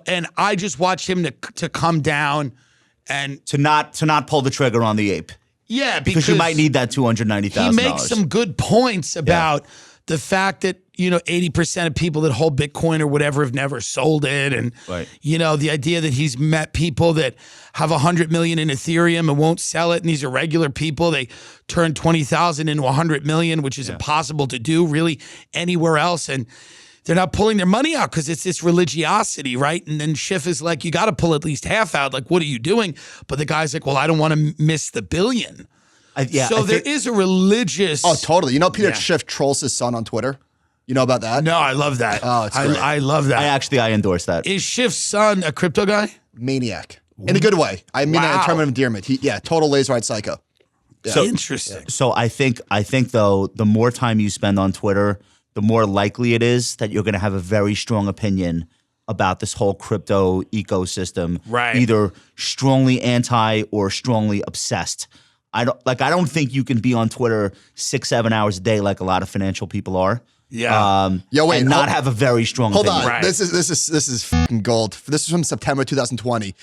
Speaker 2: And I just watched him to come down and
Speaker 1: to not pull the trigger on the ape
Speaker 2: yeah,
Speaker 1: because you might need that $290,000.
Speaker 2: he makes some good points about the fact that 80% of people that hold Bitcoin or whatever have never sold it, and
Speaker 1: Right.
Speaker 2: the idea that he's met people that have 100 million in Ethereum and won't sell it, and these are regular people. They turn 20,000 into 100 million, which is impossible to do really anywhere else, and they're not pulling their money out because it's this religiosity, right? And then Schiff is like, you got to pull at least half out. Like, what are you doing? But the guy's like, well, I don't want to miss the billion. So there is a religious.
Speaker 3: Oh, totally. You know, Peter Schiff trolls his son on Twitter. You know about that?
Speaker 2: No, I love that.
Speaker 3: Oh, it's great.
Speaker 2: I love that.
Speaker 1: I endorse that.
Speaker 2: Is Schiff's son a crypto guy?
Speaker 3: Maniac. In a good way. I mean that in
Speaker 2: Wow.
Speaker 3: terms of endearment. Total laser eyed psycho.
Speaker 1: So
Speaker 2: Interesting.
Speaker 1: So I think though, the more time you spend on Twitter, the more likely it is that you're going to have a very strong opinion about this whole crypto ecosystem.
Speaker 2: Right.
Speaker 1: Either strongly anti or strongly obsessed. I don't think you can be on Twitter 6-7 hours a day like a lot of financial people are.
Speaker 2: Yeah.
Speaker 3: Yo, wait,
Speaker 1: and not have a very strong
Speaker 3: Hold
Speaker 1: opinion.
Speaker 3: on.
Speaker 2: Right.
Speaker 3: This is fucking gold. This is from September 2020.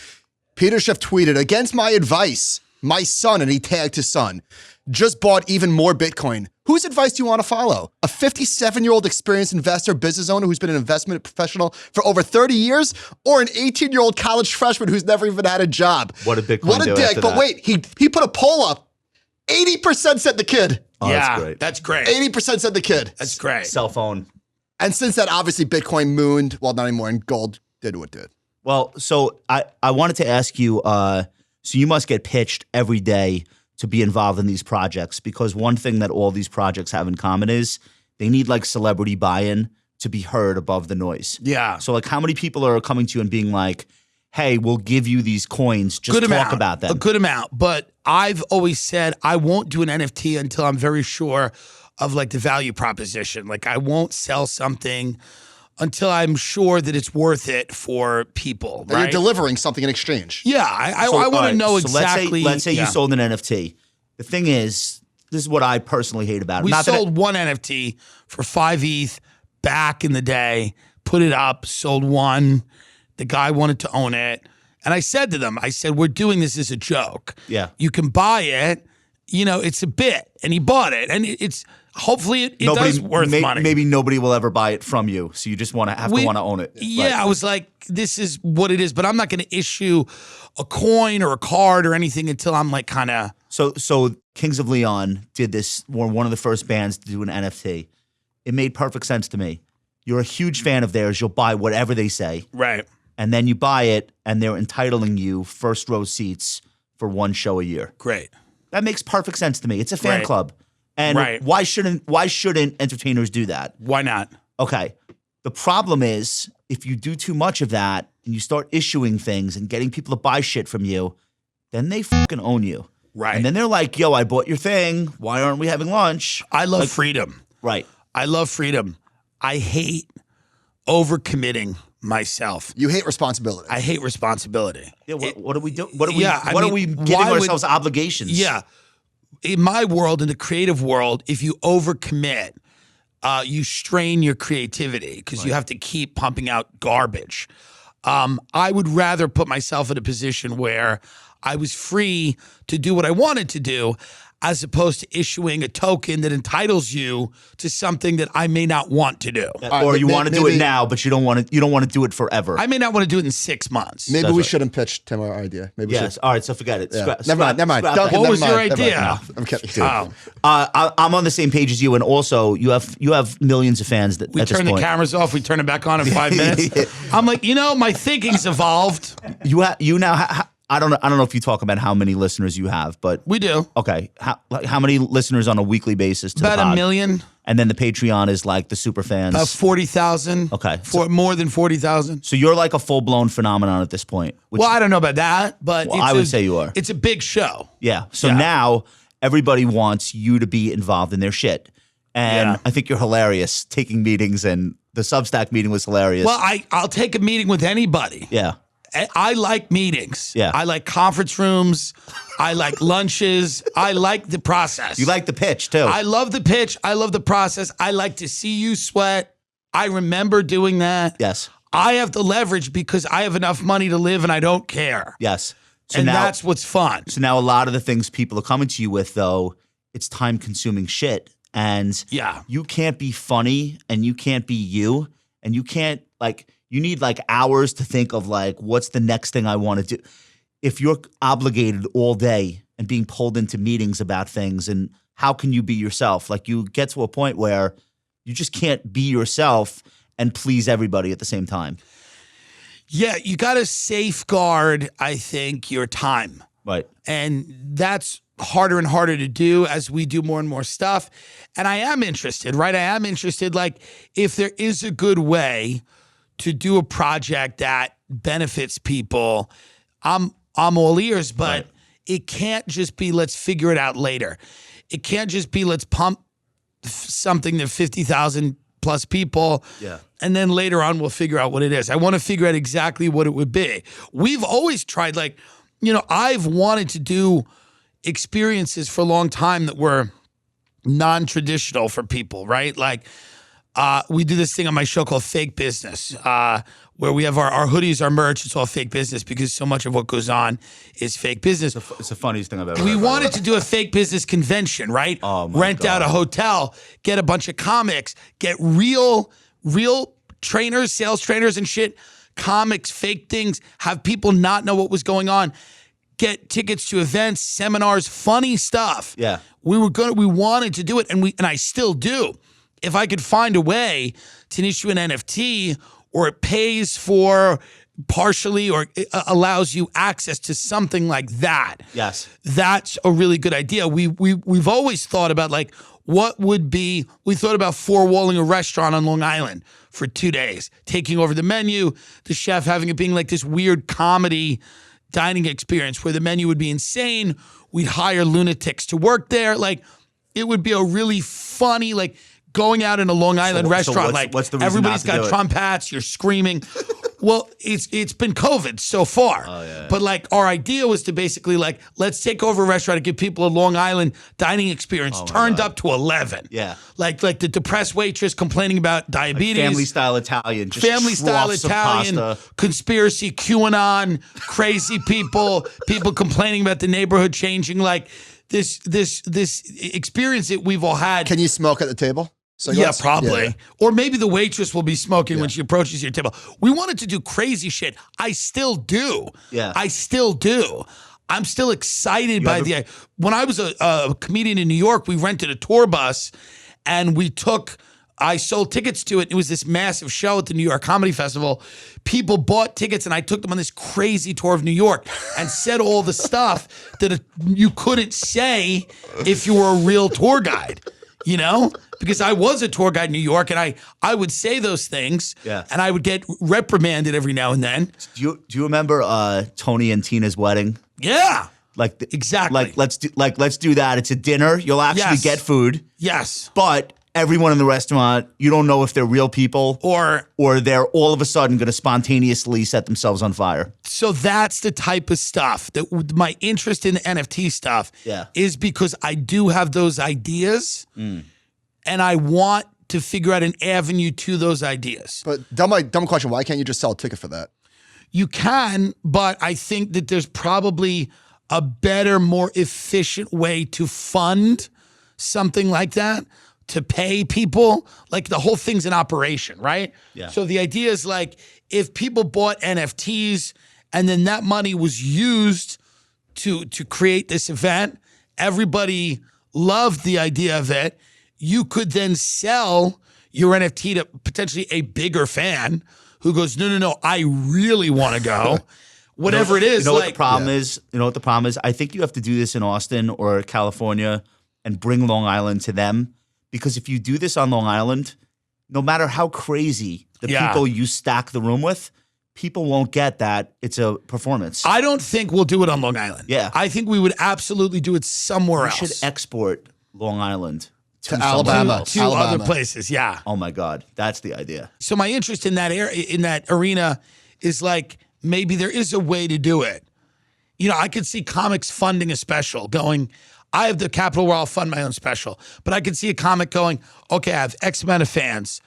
Speaker 3: Peter Schiff tweeted, against my advice, my son, and he tagged his son, just bought even more Bitcoin. Whose advice do you want to follow? A 57-year-old experienced investor, business owner who's been an investment professional for over 30 years, or an 18-year-old college freshman who's never even had a job?
Speaker 1: What did Bitcoin
Speaker 3: What a
Speaker 1: do
Speaker 3: dick.
Speaker 1: after
Speaker 3: But
Speaker 1: that?
Speaker 3: wait, he put a poll up. 80% said the kid.
Speaker 1: Oh,
Speaker 2: yeah,
Speaker 1: that's great.
Speaker 2: That's great.
Speaker 3: 80% said the kid.
Speaker 2: That's great.
Speaker 1: Cell phone.
Speaker 3: And since that, obviously, Bitcoin mooned. Well, not anymore. And gold did what it did.
Speaker 1: Well, so I wanted to ask you, so you must get pitched every day to be involved in these projects, because one thing that all these projects have in common is they need like celebrity buy-in to be heard above the noise.
Speaker 2: Yeah.
Speaker 1: So like how many people are coming to you and being like, hey, we'll give you these coins, just
Speaker 2: Good
Speaker 1: talk
Speaker 2: amount.
Speaker 1: about them.
Speaker 2: A good amount. But I've always said I won't do an NFT until I'm very sure of like the value proposition. Like I won't sell something until I'm sure that it's worth it for people.
Speaker 3: That
Speaker 2: Right?
Speaker 3: you're delivering something in exchange.
Speaker 2: Yeah, I
Speaker 1: So,
Speaker 2: want
Speaker 1: all
Speaker 2: to
Speaker 1: right,
Speaker 2: know
Speaker 1: so
Speaker 2: exactly.
Speaker 1: Let's say
Speaker 2: yeah.
Speaker 1: you sold an NFT. The thing is, this is what I personally hate about it.
Speaker 2: We
Speaker 1: Not that
Speaker 2: sold one NFT for 5 ETH back in the day, put it up, sold one. The guy wanted to own it. And I said to them, we're doing this as a joke.
Speaker 1: Yeah.
Speaker 2: You can buy it. It's a bit. And he bought it. And it's hopefully it does worth money.
Speaker 1: Maybe nobody will ever buy it from you, so you just want to want to own it.
Speaker 2: Yeah, I was like, this is what it is, but I'm not going to issue a coin or a card or anything until I'm like kind of.
Speaker 1: So Kings of Leon did this. Were one of the first bands to do an NFT. It made perfect sense to me. You're a huge fan of theirs. You'll buy whatever they say,
Speaker 2: Right.
Speaker 1: and then you buy it, and they're entitling you first row seats for one show a year.
Speaker 2: Great.
Speaker 1: That makes perfect sense to me. It's a fan
Speaker 2: Right.
Speaker 1: club, and
Speaker 2: Right.
Speaker 1: why shouldn't entertainers do that?
Speaker 2: Why not?
Speaker 1: Okay. The problem is if you do too much of that and you start issuing things and getting people to buy shit from you, then they fucking own you.
Speaker 2: Right.
Speaker 1: And then they're like, yo, I bought your thing. Why aren't we having lunch?
Speaker 2: I love freedom.
Speaker 1: Right.
Speaker 2: I love freedom. I hate overcommitting myself.
Speaker 3: You hate responsibility.
Speaker 2: I hate responsibility.
Speaker 1: Yeah, what do we do? What are we,
Speaker 2: Yeah, I
Speaker 1: what are
Speaker 2: mean,
Speaker 1: we giving
Speaker 2: why would-
Speaker 1: ourselves obligations?
Speaker 2: Yeah. In my world, in the creative world, if you overcommit, you strain your creativity because you have to keep pumping out garbage. I would rather put myself in a position where I was free to do what I wanted to do, as opposed to issuing a token that entitles you to something that I may not want to do.
Speaker 1: Or you want to do it now, but you don't want to do it forever.
Speaker 2: I may not want to do it in 6 months.
Speaker 3: Maybe we shouldn't pitch Tim our idea. Maybe we should.
Speaker 1: All right, so forget it.
Speaker 3: Yeah. Never mind. Duncan,
Speaker 2: What was
Speaker 3: never
Speaker 2: your
Speaker 3: mind.
Speaker 2: idea?
Speaker 3: No, I'm kidding.
Speaker 2: Oh,
Speaker 1: I'm on the same page as you, and also you have millions of fans that
Speaker 2: we
Speaker 1: at this
Speaker 2: turn the
Speaker 1: point.
Speaker 2: cameras off. We turn it back on in 5 minutes. I'm like, my thinking's evolved.
Speaker 1: You now. I don't know if you talk about how many listeners you have, but
Speaker 2: We do.
Speaker 1: okay, how many listeners on a weekly basis to
Speaker 2: About
Speaker 1: the pod?
Speaker 2: 1 million.
Speaker 1: And then the Patreon is like the super fans.
Speaker 2: About 40,000.
Speaker 1: Okay.
Speaker 2: More than 40,000.
Speaker 1: So you're like a full blown phenomenon at this point. Which,
Speaker 2: Well, I don't know about that, but
Speaker 1: I would say you are.
Speaker 2: It's a big show.
Speaker 1: Yeah. So
Speaker 2: Yeah.
Speaker 1: now everybody wants you to be involved in their shit. And
Speaker 2: Yeah.
Speaker 1: I think you're hilarious taking meetings, and the Substack meeting was hilarious.
Speaker 2: Well, I'll take a meeting with anybody.
Speaker 1: yeah.
Speaker 2: I like meetings.
Speaker 1: Yeah.
Speaker 2: I like conference rooms. I like lunches. I like the process.
Speaker 1: You like the pitch too.
Speaker 2: I love the pitch. I love the process. I like to see you sweat. I remember doing that.
Speaker 1: yes.
Speaker 2: I have the leverage because I have enough money to live and I don't care.
Speaker 1: Yes. So
Speaker 2: and
Speaker 1: now,
Speaker 2: that's what's fun.
Speaker 1: so now a lot of the things people are coming to you with, though, it's time consuming shit. And
Speaker 2: Yeah.
Speaker 1: you can't be funny, and you can't be you, and you can't you need hours to think of what's the next thing I want to do. If you're obligated all day and being pulled into meetings about things, and how can you be yourself? You get to a point where you just can't be yourself and please everybody at the same time.
Speaker 2: Yeah, you got to safeguard, I think, your time.
Speaker 1: Right.
Speaker 2: And that's harder and harder to do as we do more and more stuff. And I am interested, right? I am interested, if there is a good way to do a project that benefits people, I'm all ears, but
Speaker 1: Right.
Speaker 2: it can't just be let's figure it out later. It can't just be let's pump something to 50,000 plus people.
Speaker 1: Yeah.
Speaker 2: And then later on, we'll figure out what it is. I want to figure out exactly what it would be. We've always tried, I've wanted to do experiences for a long time that were non-traditional for people, right? We do this thing on my show called Fake Business, where we have our hoodies, our merch. It's all fake business because so much of what goes on is fake business.
Speaker 1: It's the funniest thing I've ever
Speaker 2: We
Speaker 1: heard.
Speaker 2: wanted to do a fake business convention, right?
Speaker 1: Oh, my
Speaker 2: Rent out a hotel, get a bunch of comics, get real trainers, sales trainers and shit, comics, fake things, have people not know what was going on, get tickets to events, seminars, funny stuff.
Speaker 1: Yeah.
Speaker 2: We wanted to do it, and I still do. If I could find a way to issue an NFT, or it pays for partially, or it allows you access to something like that.
Speaker 1: Yes.
Speaker 2: That's a really good idea. We've always thought about what would be, we thought about four-walling a restaurant on Long Island for 2 days, taking over the menu, the chef having it being this weird comedy dining experience where the menu would be insane. We'd hire lunatics to work there. It would be a really funny, going out in a Long Island restaurant,
Speaker 1: what's the reason
Speaker 2: everybody's
Speaker 1: not to
Speaker 2: got
Speaker 1: do it?
Speaker 2: Trump hats, you're screaming. Well, it's been COVID so far.
Speaker 1: Oh, yeah.
Speaker 2: But our idea was to basically let's take over a restaurant and give people a Long Island dining experience turned up to 11.
Speaker 1: Yeah.
Speaker 2: Like the depressed waitress complaining about diabetes.
Speaker 1: Family style Italian. Just
Speaker 2: Family style
Speaker 1: troughs of
Speaker 2: Italian,
Speaker 1: pasta.
Speaker 2: conspiracy, QAnon, crazy people complaining about the neighborhood changing. This experience that we've all had.
Speaker 3: Can you smoke at the table?
Speaker 2: Yeah,
Speaker 3: Cigarettes?
Speaker 2: probably.
Speaker 3: Yeah.
Speaker 2: Or maybe the waitress will be smoking when she approaches your table. We wanted to do crazy shit. I still do.
Speaker 1: Yeah.
Speaker 2: I still do. I'm still excited by the idea. When I was a comedian in New York, we rented a tour bus and I sold tickets to it. It was this massive show at the New York Comedy Festival. People bought tickets and I took them on this crazy tour of New York and said all the stuff that you couldn't say if you were a real tour guide. Because I was a tour guide in New York, and I would say those things, and I would get reprimanded every now and then.
Speaker 1: Do you remember Tony and Tina's wedding?
Speaker 2: Yeah,
Speaker 1: Exactly. Let's do that. It's a dinner. You'll actually get food.
Speaker 2: Yes,
Speaker 1: But everyone in the restaurant, you don't know if they're real people
Speaker 2: or
Speaker 1: they're all of a sudden going to spontaneously set themselves on fire.
Speaker 2: So that's the type of stuff that my interest in the NFT stuff is because I do have those ideas, and I want to figure out an avenue to those ideas.
Speaker 3: But dumb question, why can't you just sell a ticket for that?
Speaker 2: You can, but I think that there's probably a better, more efficient way to fund something like that, to pay people. Like the whole thing's an operation, right?
Speaker 1: Yeah.
Speaker 2: So the idea is like if people bought NFTs and then that money was used to create this event, everybody loved the idea of it. You could then sell your NFT to potentially a bigger fan who goes, no, I really want to go. Whatever it is.
Speaker 1: You know
Speaker 2: like,
Speaker 1: what the problem is? You know what the problem is? I think you have to do this in Austin or California and bring Long Island to them. Because if you do this on Long Island, no matter how crazy the people you stack the room with, people won't get that it's a performance.
Speaker 2: I don't think we'll do it on Long Island.
Speaker 1: Yeah.
Speaker 2: I think we would absolutely do it somewhere else.
Speaker 1: We should export Long Island
Speaker 3: To Alabama.
Speaker 2: To other places, yeah.
Speaker 1: Oh my God, that's the idea.
Speaker 2: So my interest in that in that arena is like maybe there is a way to do it. You know, I could see comics funding a special going, I have the capital where I'll fund my own special. But I could see a comic going, okay, I have X amount of fans.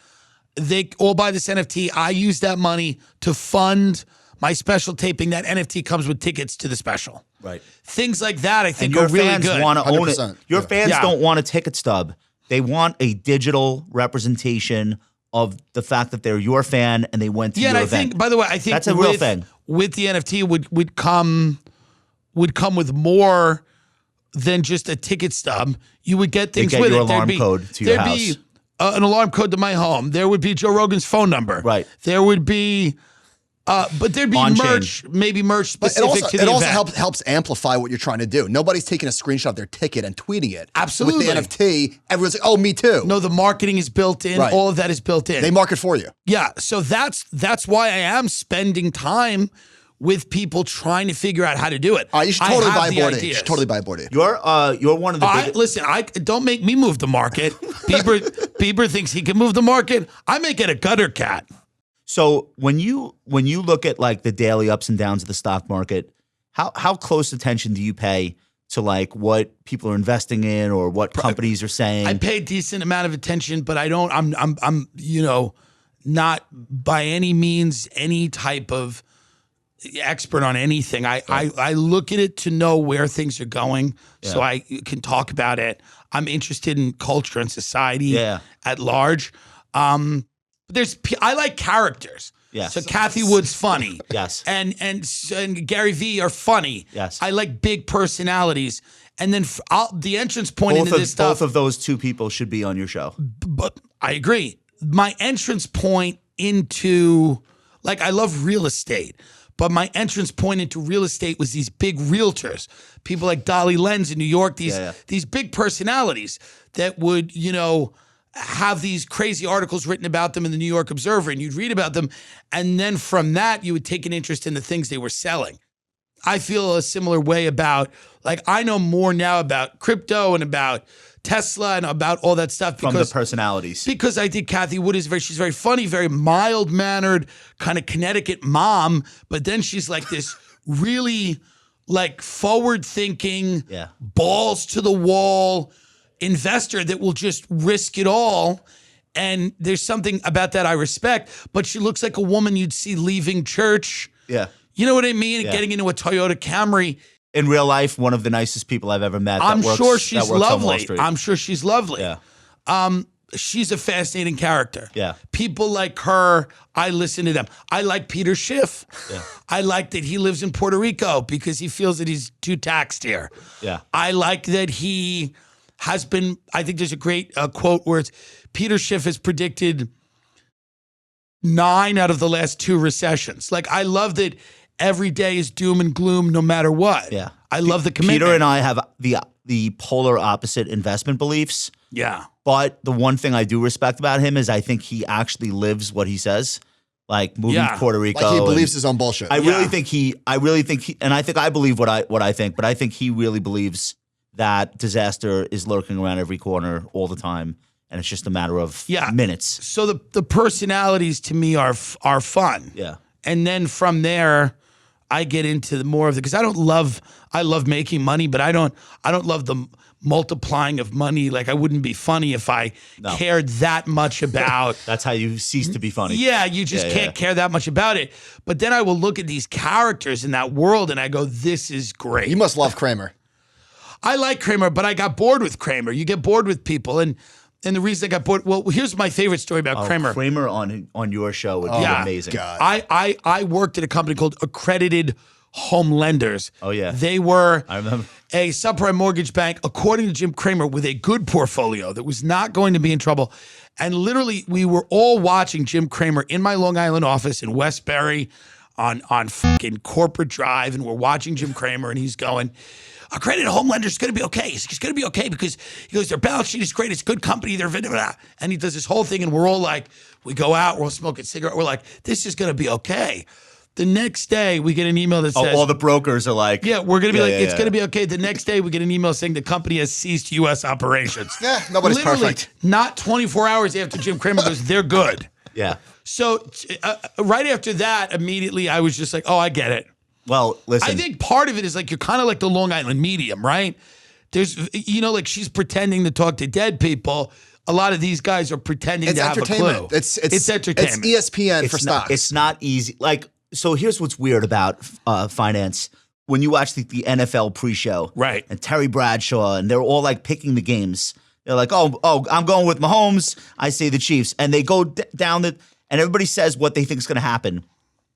Speaker 2: They all buy this NFT. I use that money to fund my special taping. That NFT comes with tickets to the special.
Speaker 1: Right.
Speaker 2: Things like that I think
Speaker 1: And your
Speaker 2: are really
Speaker 1: fans
Speaker 2: good.
Speaker 1: want to own it.
Speaker 3: 100%.
Speaker 1: Your
Speaker 3: Yeah.
Speaker 1: fans don't want a ticket stub. They want a digital representation of the fact that they're your fan and they went to
Speaker 2: Yeah,
Speaker 1: your
Speaker 2: and I
Speaker 1: event.
Speaker 2: think, by the way, I think
Speaker 1: That's a real thing.
Speaker 2: With the NFT would come with more than just a ticket stub. You would get things
Speaker 1: get
Speaker 2: with
Speaker 1: your
Speaker 2: it.
Speaker 1: alarm code to your
Speaker 2: there'd
Speaker 1: house.
Speaker 2: be an alarm code to my home. There would be Joe Rogan's phone number.
Speaker 1: Right.
Speaker 2: There would be, but there'd be
Speaker 1: On-chain.
Speaker 2: merch, maybe merch
Speaker 3: But
Speaker 2: specific to the
Speaker 3: it also
Speaker 2: event.
Speaker 3: helps amplify what you're trying to do. Nobody's taking a screenshot of their ticket and tweeting it.
Speaker 2: Absolutely.
Speaker 3: With the NFT, everyone's like, oh, me too.
Speaker 2: No, the marketing is built in.
Speaker 3: Right.
Speaker 2: All of that is built in.
Speaker 3: They market for you.
Speaker 2: Yeah, so that's why I am spending time with people trying to figure out how to do it.
Speaker 3: You should
Speaker 2: I
Speaker 3: totally
Speaker 2: have
Speaker 3: buy a
Speaker 2: the
Speaker 3: board. You
Speaker 2: ideas.
Speaker 3: should totally buy a board.
Speaker 1: You're one of the biggest.
Speaker 2: Listen, don't make me move the market. Bieber thinks he can move the market. I make it a gutter cat.
Speaker 1: So when you look at like the daily ups and downs of the stock market, how close attention do you pay to like what people are investing in or what companies are saying?
Speaker 2: I pay a decent amount of attention, but I don't. I'm not by any means any type of expert on anything. I look at it to know where things are going, so I can talk about it. I'm interested in culture and society at large. I like characters.
Speaker 1: Yes.
Speaker 2: So Kathy Wood's funny.
Speaker 1: Yes.
Speaker 2: And Gary Vee are funny.
Speaker 1: Yes.
Speaker 2: I like big personalities. And then the entrance point into this stuff.
Speaker 1: Both of those two people should be on your show.
Speaker 2: But I agree. My entrance point into, like, I love real estate, but my entrance point into real estate was these big realtors, people like Dolly Lenz in New York, these big personalities that would, have these crazy articles written about them in the New York Observer, and you'd read about them. And then from that, you would take an interest in the things they were selling. I feel a similar way about, like, I know more now about crypto and about Tesla and about all that stuff
Speaker 1: From the personalities.
Speaker 2: Because I think Kathy Wood she's very funny, very mild-mannered, kind of Connecticut mom, but then she's like this really like forward-thinking, balls to the wall investor that will just risk it all. And there's something about that I respect, but she looks like a woman you'd see leaving church.
Speaker 1: Yeah.
Speaker 2: You know what I mean? And getting into a Toyota Camry.
Speaker 1: In real life, one of the nicest people I've ever met.
Speaker 2: I'm sure she's
Speaker 1: on Wall
Speaker 2: lovely.
Speaker 1: Street.
Speaker 2: I'm sure she's lovely.
Speaker 1: Yeah.
Speaker 2: She's a fascinating character.
Speaker 1: Yeah.
Speaker 2: People like her, I listen to them. I like Peter Schiff.
Speaker 1: Yeah.
Speaker 2: I like that he lives in Puerto Rico because he feels that he's too taxed here.
Speaker 1: Yeah.
Speaker 2: I like that he has been, I think there's a great quote where it's, Peter Schiff has predicted 9 out of the last 2 recessions. Like, I love that every day is doom and gloom no matter what.
Speaker 1: Yeah.
Speaker 2: I love the commitment.
Speaker 1: Peter and I have the polar opposite investment beliefs.
Speaker 2: Yeah.
Speaker 1: But the one thing I do respect about him is I think he actually lives what he says. Like moving to Puerto Rico.
Speaker 3: Like he believes his own bullshit.
Speaker 1: I really think he, and I think I believe what I think, but I think he really believes that disaster is lurking around every corner all the time. And it's just a matter of minutes.
Speaker 2: So the personalities to me are fun.
Speaker 1: Yeah.
Speaker 2: And then from there, I get into more of because I love making money, but I don't love the multiplying of money. Like I wouldn't be funny if I cared that much about.
Speaker 1: That's how you cease to be funny.
Speaker 2: Yeah, you just can't care that much about it. But then I will look at these characters in that world and I go, this is great.
Speaker 3: You must love Kramer.
Speaker 2: I like Kramer, but I got bored with Kramer. You get bored with people. And the reason I got bored, well, here's my favorite story about Kramer.
Speaker 1: Kramer on your show would be amazing.
Speaker 3: God.
Speaker 2: I worked at a company called Accredited Home Lenders.
Speaker 1: Oh, yeah.
Speaker 2: They were
Speaker 1: I remember.
Speaker 2: a subprime mortgage bank, according to Jim Kramer, with a good portfolio that was not going to be in trouble. And literally, we were all watching Jim Kramer in my Long Island office in Westbury on fucking Corporate Drive, and we're watching Jim Kramer, and he's going, Accredited Home Lenders is going to be okay. It's going to be okay because he goes, their balance sheet is great. It's a good company. They're blah, blah, blah. And he does this whole thing, and we're all like, we go out, we're all smoking cigarette. We're like, this is going to be okay. The next day, we get an email that says,
Speaker 1: all the brokers are like,
Speaker 2: yeah, we're going to be it's going to be okay. The next day, we get an email saying the company has ceased U.S. operations.
Speaker 3: Yeah, nobody's
Speaker 2: Literally,
Speaker 3: perfect.
Speaker 2: not 24 hours after Jim Kramer goes, they're good.
Speaker 1: yeah.
Speaker 2: So right after that, immediately, I was just like, oh, I get it.
Speaker 1: Well, listen.
Speaker 2: I think part of it is like you're kind of like the Long Island medium, right? There's, like she's pretending to talk to dead people. A lot of these guys are pretending to have a clue.
Speaker 3: It's
Speaker 2: entertainment.
Speaker 3: It's ESPN for stocks.
Speaker 1: It's not easy. Like, so here's what's weird about finance. When you watch the NFL pre-show,
Speaker 2: Right.
Speaker 1: and Terry Bradshaw, and they're all like picking the games. They're like, oh, I'm going with Mahomes. I say the Chiefs. And they go down and everybody says what they think is going to happen.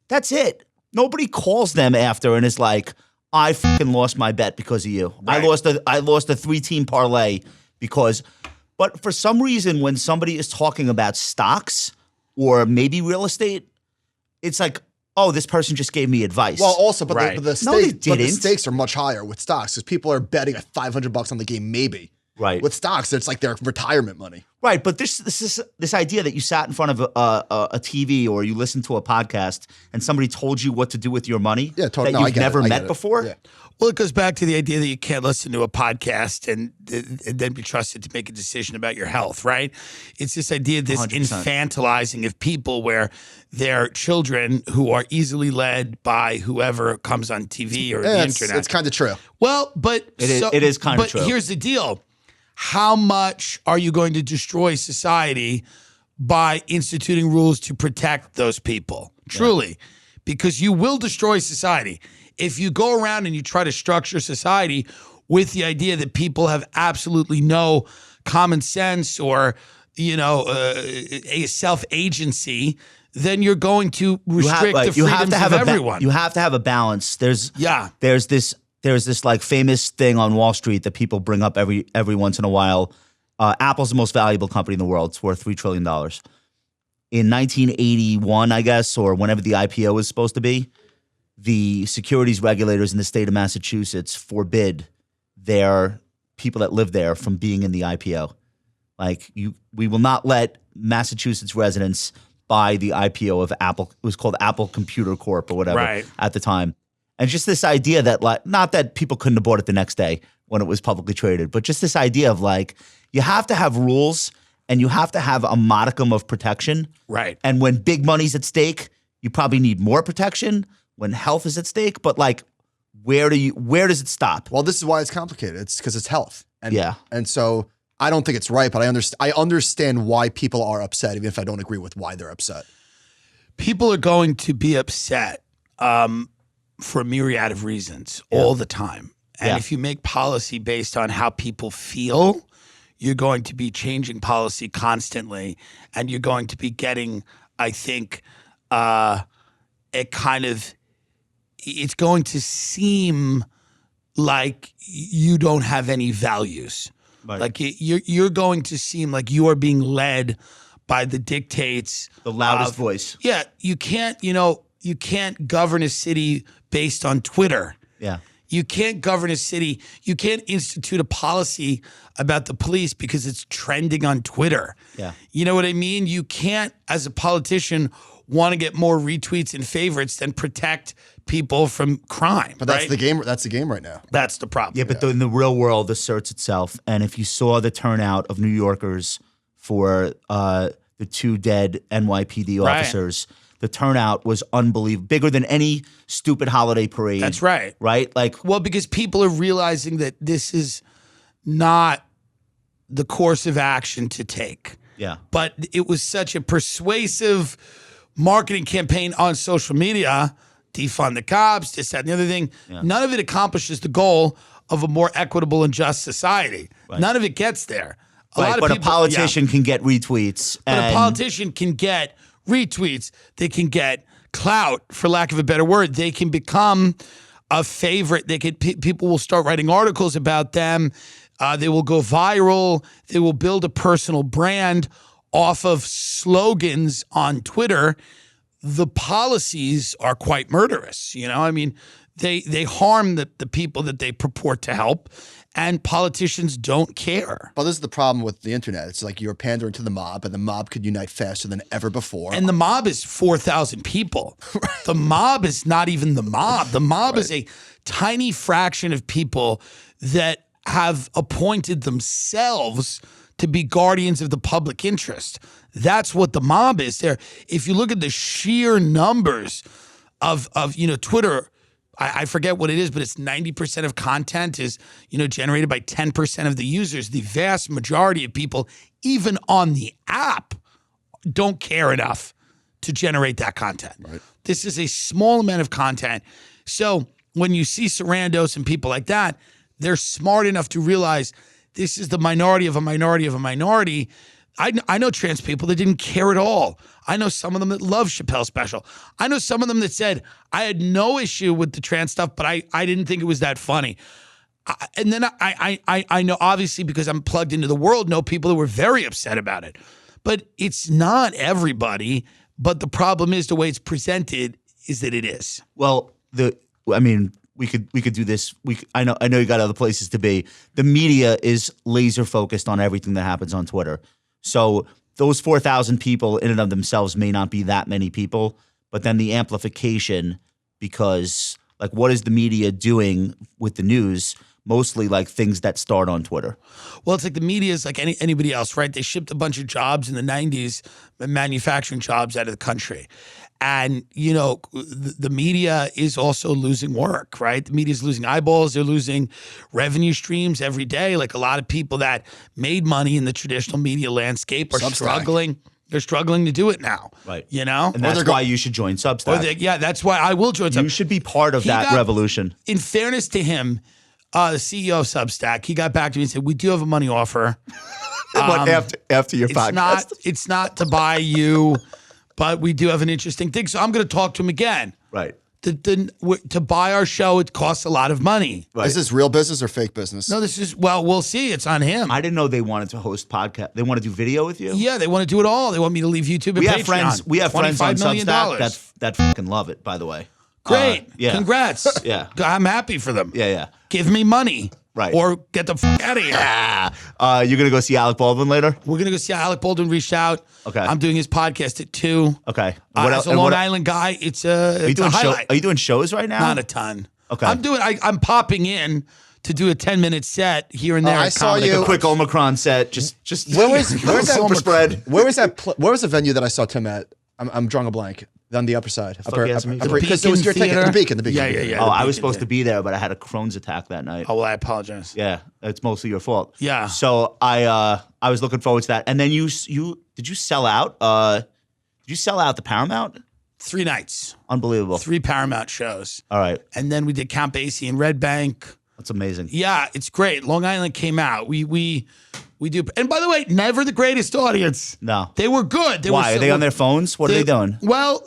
Speaker 1: That's it. Nobody calls them after and is like, I fucking lost my bet because of you.
Speaker 2: Right.
Speaker 1: I lost a 3-team parlay because. But for some reason, when somebody is talking about stocks or maybe real estate, it's like, oh, this person just gave me advice.
Speaker 3: Well, also, but
Speaker 2: Right.
Speaker 3: the
Speaker 1: No, they
Speaker 3: stakes, but the
Speaker 1: didn't.
Speaker 3: stakes are much higher with stocks because people are betting at $500 on the game, maybe.
Speaker 1: Right.
Speaker 3: With stocks, it's like their retirement money.
Speaker 1: Right, but this idea that you sat in front of a TV or you listened to a podcast and somebody told you what to do with your money
Speaker 3: Yeah, totally.
Speaker 1: that
Speaker 3: No, I
Speaker 1: you've
Speaker 3: get it.
Speaker 1: never
Speaker 3: I
Speaker 1: met
Speaker 3: get it.
Speaker 1: before.
Speaker 3: Yeah.
Speaker 2: Well, it goes back to the idea that you can't listen to a podcast and then be trusted to make a decision about your health, right? It's this idea, this
Speaker 1: 100%.
Speaker 2: infantilizing of people where their children who are easily led by whoever comes on TV or the
Speaker 3: Yeah,
Speaker 2: internet.
Speaker 3: it's kind of true.
Speaker 2: Well, but
Speaker 1: It is kind of true.
Speaker 2: But here's the deal. How much are you going to destroy society by instituting rules to protect those people? Truly. Because you will destroy society. If you go around and you try to structure society with the idea that people have absolutely no common sense or, a self-agency, then you're going to restrict the freedoms of everyone.
Speaker 1: You have to have a balance. There's this like famous thing on Wall Street that people bring up every once in a while. Apple's the most valuable company in the world. It's worth $3 trillion. In 1981, I guess, or whenever the IPO was supposed to be, the securities regulators in the state of Massachusetts forbid their people that live there from being in the IPO. Like, we will not let Massachusetts residents buy the IPO of Apple. It was called Apple Computer Corp or whatever at the time. And just this idea that, like, not that people couldn't have bought it the next day when it was publicly traded, but just this idea of like, you have to have rules and you have to have a modicum of protection.
Speaker 2: Right.
Speaker 1: And when big money's at stake, you probably need more protection. When health is at stake, but like, where does it stop?
Speaker 3: Well, this is why it's complicated. It's because it's health. And so I don't think it's right, but I understand why people are upset, even if I don't agree with why they're upset.
Speaker 2: People are going to be upset for a myriad of reasons all the time. And if you make policy based on how people feel, you're going to be changing policy constantly, and you're going to be getting, I think, it's going to seem like you don't have any values.
Speaker 1: Right.
Speaker 2: Like you're going to seem like you are being led by the dictates.
Speaker 1: The loudest voice.
Speaker 2: Yeah, you can't govern a city based on Twitter.
Speaker 1: Yeah.
Speaker 2: You can't govern a city. You can't institute a policy about the police because it's trending on Twitter.
Speaker 1: Yeah.
Speaker 2: You know what I mean? You can't, as a politician, want to get more retweets and favorites than protect people from crime.
Speaker 3: But that's
Speaker 2: right?
Speaker 3: the game. That's the game right now.
Speaker 2: That's the problem.
Speaker 1: Yeah, but in the real world asserts itself. And if you saw the turnout of New Yorkers for the 2 dead NYPD officers, the turnout was unbelievable, bigger than any stupid holiday parade.
Speaker 2: That's right.
Speaker 1: Right? Like,
Speaker 2: Well, because people are realizing that this is not the course of action to take.
Speaker 1: yeah.
Speaker 2: But it was such a persuasive marketing campaign on social media, defund the cops, this, that, and the other thing.
Speaker 1: Yeah.
Speaker 2: None of it accomplishes the goal of a more equitable and just society.
Speaker 1: Right.
Speaker 2: None of it gets there.
Speaker 1: Right, but a politician can get retweets.
Speaker 2: But
Speaker 1: and
Speaker 2: a politician can get retweets. They can get clout, for lack of a better word. They can become a favorite. People will start writing articles about them. They will go viral. They will build a personal brand off of slogans on Twitter. The policies are quite murderous. You know, I mean, they harm the people that they purport to help, and politicians don't care.
Speaker 3: Well, this is the problem with the internet. It's like you're pandering to the mob, and the mob could unite faster than ever before.
Speaker 2: And the mob is 4,000 people. The mob is not even the mob. The mob is a tiny fraction of people that have appointed themselves to be guardians of the public interest. That's what the mob is there. If you look at the sheer numbers of Twitter, I forget what it is, but it's 90% of content is, generated by 10% of the users. The vast majority of people, even on the app, don't care enough to generate that content. Right. This is a small amount of content. So when you see Sarandos and people like that, they're smart enough to realize this is the minority of a minority of a minority. I know trans people that didn't care at all. I know some of them that love Chappelle's special. I know some of them that said, I had no issue with the trans stuff, but I didn't think it was that funny. And then I know, obviously, because I'm plugged into the world, know people that were very upset about it. But it's not everybody. But the problem is the way it's presented is that it is.
Speaker 1: Well, we could do this. I know you got other places to be. The media is laser focused on everything that happens on Twitter. So those 4,000 people in and of themselves may not be that many people, but then the amplification, because like what is the media doing with the news? Mostly like things that start on Twitter.
Speaker 2: Well, it's like the media is like anybody else, right? They shipped a bunch of jobs in the 90s, manufacturing jobs out of the country. And, the media is also losing work, right? The media is losing eyeballs. They're losing revenue streams every day. Like a lot of people that made money in the traditional media landscape are struggling. They're struggling to do it now. Right.
Speaker 1: And that's why you should join Substack.
Speaker 2: That's why I will join Substack.
Speaker 1: You should be part of that revolution.
Speaker 2: In fairness to him, the CEO of Substack, he got back to me and said, we do have a money offer.
Speaker 1: After your podcast?
Speaker 2: It's not to buy you, but we do have an interesting thing. So I'm going to talk to him again.
Speaker 1: Right.
Speaker 2: To buy our show, it costs a lot of money.
Speaker 3: Right. Is this real business or fake business?
Speaker 2: No, we'll see. It's on him.
Speaker 1: I didn't know they wanted to host podcast. They want to do video with you?
Speaker 2: Yeah, they want to do it all. They want me to leave YouTube and Patreon.
Speaker 1: We have friends on Substack that fucking love it, by the way.
Speaker 2: Great.
Speaker 1: Yeah.
Speaker 2: Congrats.
Speaker 1: Yeah.
Speaker 2: I'm happy for them.
Speaker 1: Yeah.
Speaker 2: Give me money.
Speaker 1: Right.
Speaker 2: Or get the fuck out of here.
Speaker 1: You're going to go see Alec Baldwin later?
Speaker 2: We're going to go see Alec Baldwin reached out.
Speaker 1: Okay.
Speaker 2: I'm doing his podcast at 2.
Speaker 1: Okay.
Speaker 2: As a Long Island guy, it's a highlight.
Speaker 1: Are you doing shows right now?
Speaker 2: Not a ton.
Speaker 1: Okay.
Speaker 2: I'm popping in to do a 10-minute set here and there.
Speaker 3: I saw you.
Speaker 1: Like a quick Omicron set. Just
Speaker 3: where's that
Speaker 1: super spread?
Speaker 3: Where was the venue that I saw Tim at? I'm drawing a blank. On the upper side. Because it was your ticket. The Beacon.
Speaker 2: Yeah.
Speaker 1: Oh, I was supposed to be there, but I had a Crohn's attack that night.
Speaker 2: Oh, well, I apologize.
Speaker 1: Yeah, it's mostly your fault.
Speaker 2: Yeah.
Speaker 1: So I was looking forward to that. And then you did you sell out? Did you sell out the Paramount?
Speaker 2: 3 nights.
Speaker 1: Unbelievable.
Speaker 2: 3 Paramount shows.
Speaker 1: All right.
Speaker 2: And then we did Count Basie in Red Bank.
Speaker 1: That's amazing.
Speaker 2: Yeah, it's great. Long Island came out. We do. And by the way, never the greatest audience.
Speaker 1: No.
Speaker 2: They were good.
Speaker 1: Why? Are they on their phones? What are they doing?
Speaker 2: Well,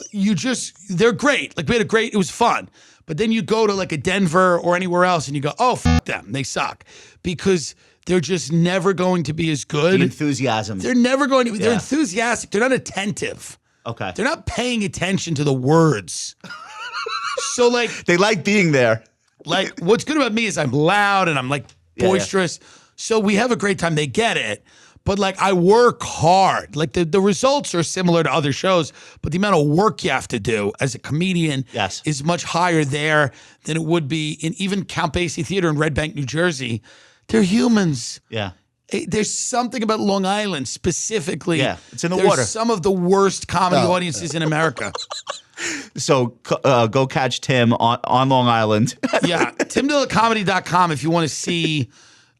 Speaker 2: they're great. Like it was fun. But then you go to like a Denver or anywhere else and you go, oh, f them. They suck. Because they're just never going to be as good.
Speaker 1: The enthusiasm.
Speaker 2: They're never going to be. They're enthusiastic. They're not attentive.
Speaker 1: Okay.
Speaker 2: They're not paying attention to the words. So like.
Speaker 1: They like being there.
Speaker 2: Like what's good about me is I'm loud and I'm like boisterous. Yeah. So we have a great time. They get it. But like I work hard. Like the results are similar to other shows, but the amount of work you have to do as a comedian is much higher there than it would be in even Count Basie Theater in Red Bank, New Jersey. They're humans.
Speaker 1: Yeah.
Speaker 2: There's something about Long Island specifically.
Speaker 1: Yeah, it's in the
Speaker 2: There's
Speaker 1: water.
Speaker 2: some of the worst comedy
Speaker 3: Oh.
Speaker 2: audiences in America.
Speaker 1: So go catch Tim on Long Island.
Speaker 2: Yeah, timdillacomedy.com if you want to see.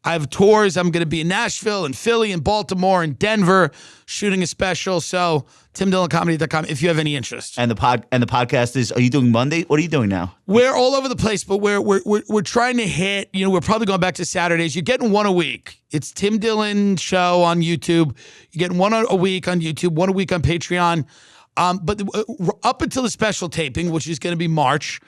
Speaker 2: I have tours. I'm going to be in Nashville and Philly and Baltimore and Denver shooting a special. So timdillacomedy.com if you have any interest.
Speaker 1: And the podcast is. Are you doing Monday? What are you doing now?
Speaker 2: We're all over the place, but we're trying to hit. We're probably going back to Saturdays. You're getting one a week. It's Tim Dillon Show on YouTube. You're getting one a week on YouTube, one a week on Patreon. But up until the special taping, which is going to be March,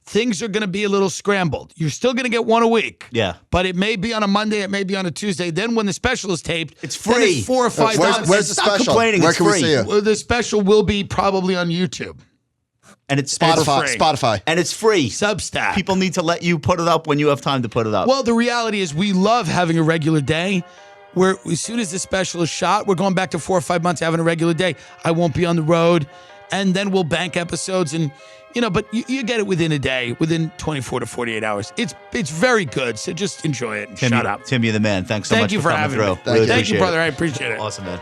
Speaker 2: things are going to be a little scrambled. You're still going to get one a week.
Speaker 1: Yeah.
Speaker 2: But it may be on a Monday, it may be on a Tuesday. Then when the special is taped,
Speaker 1: It's
Speaker 2: then
Speaker 1: free.
Speaker 2: it's $4 or $5.
Speaker 3: Where's the
Speaker 1: Stop
Speaker 3: special?
Speaker 1: complaining,
Speaker 3: Where
Speaker 1: it's
Speaker 3: can we
Speaker 1: free.
Speaker 3: see you?
Speaker 2: Well, the special will be probably on YouTube.
Speaker 1: And it's
Speaker 3: Spotify.
Speaker 2: free.
Speaker 3: Spotify.
Speaker 1: And it's free.
Speaker 2: Substack.
Speaker 1: People need to let you put it up when you have time to put it up.
Speaker 2: Well, the reality is we love having a regular day where as soon as the special is shot, we're going back to 4 or 5 months having a regular day. I won't be on the road. And then we'll bank episodes and, but you get it within a day, within 24 to 48 hours. It's very good. So just enjoy it and
Speaker 1: Tim,
Speaker 2: shut up.
Speaker 1: Tim, you're the man. Thanks so
Speaker 2: Thank
Speaker 1: much
Speaker 2: you
Speaker 1: for
Speaker 2: for
Speaker 1: coming
Speaker 2: having
Speaker 1: through.
Speaker 2: me.
Speaker 1: Really
Speaker 2: Thank you,
Speaker 1: appreciate
Speaker 2: brother.
Speaker 1: it.
Speaker 2: I appreciate it.
Speaker 1: Awesome, man.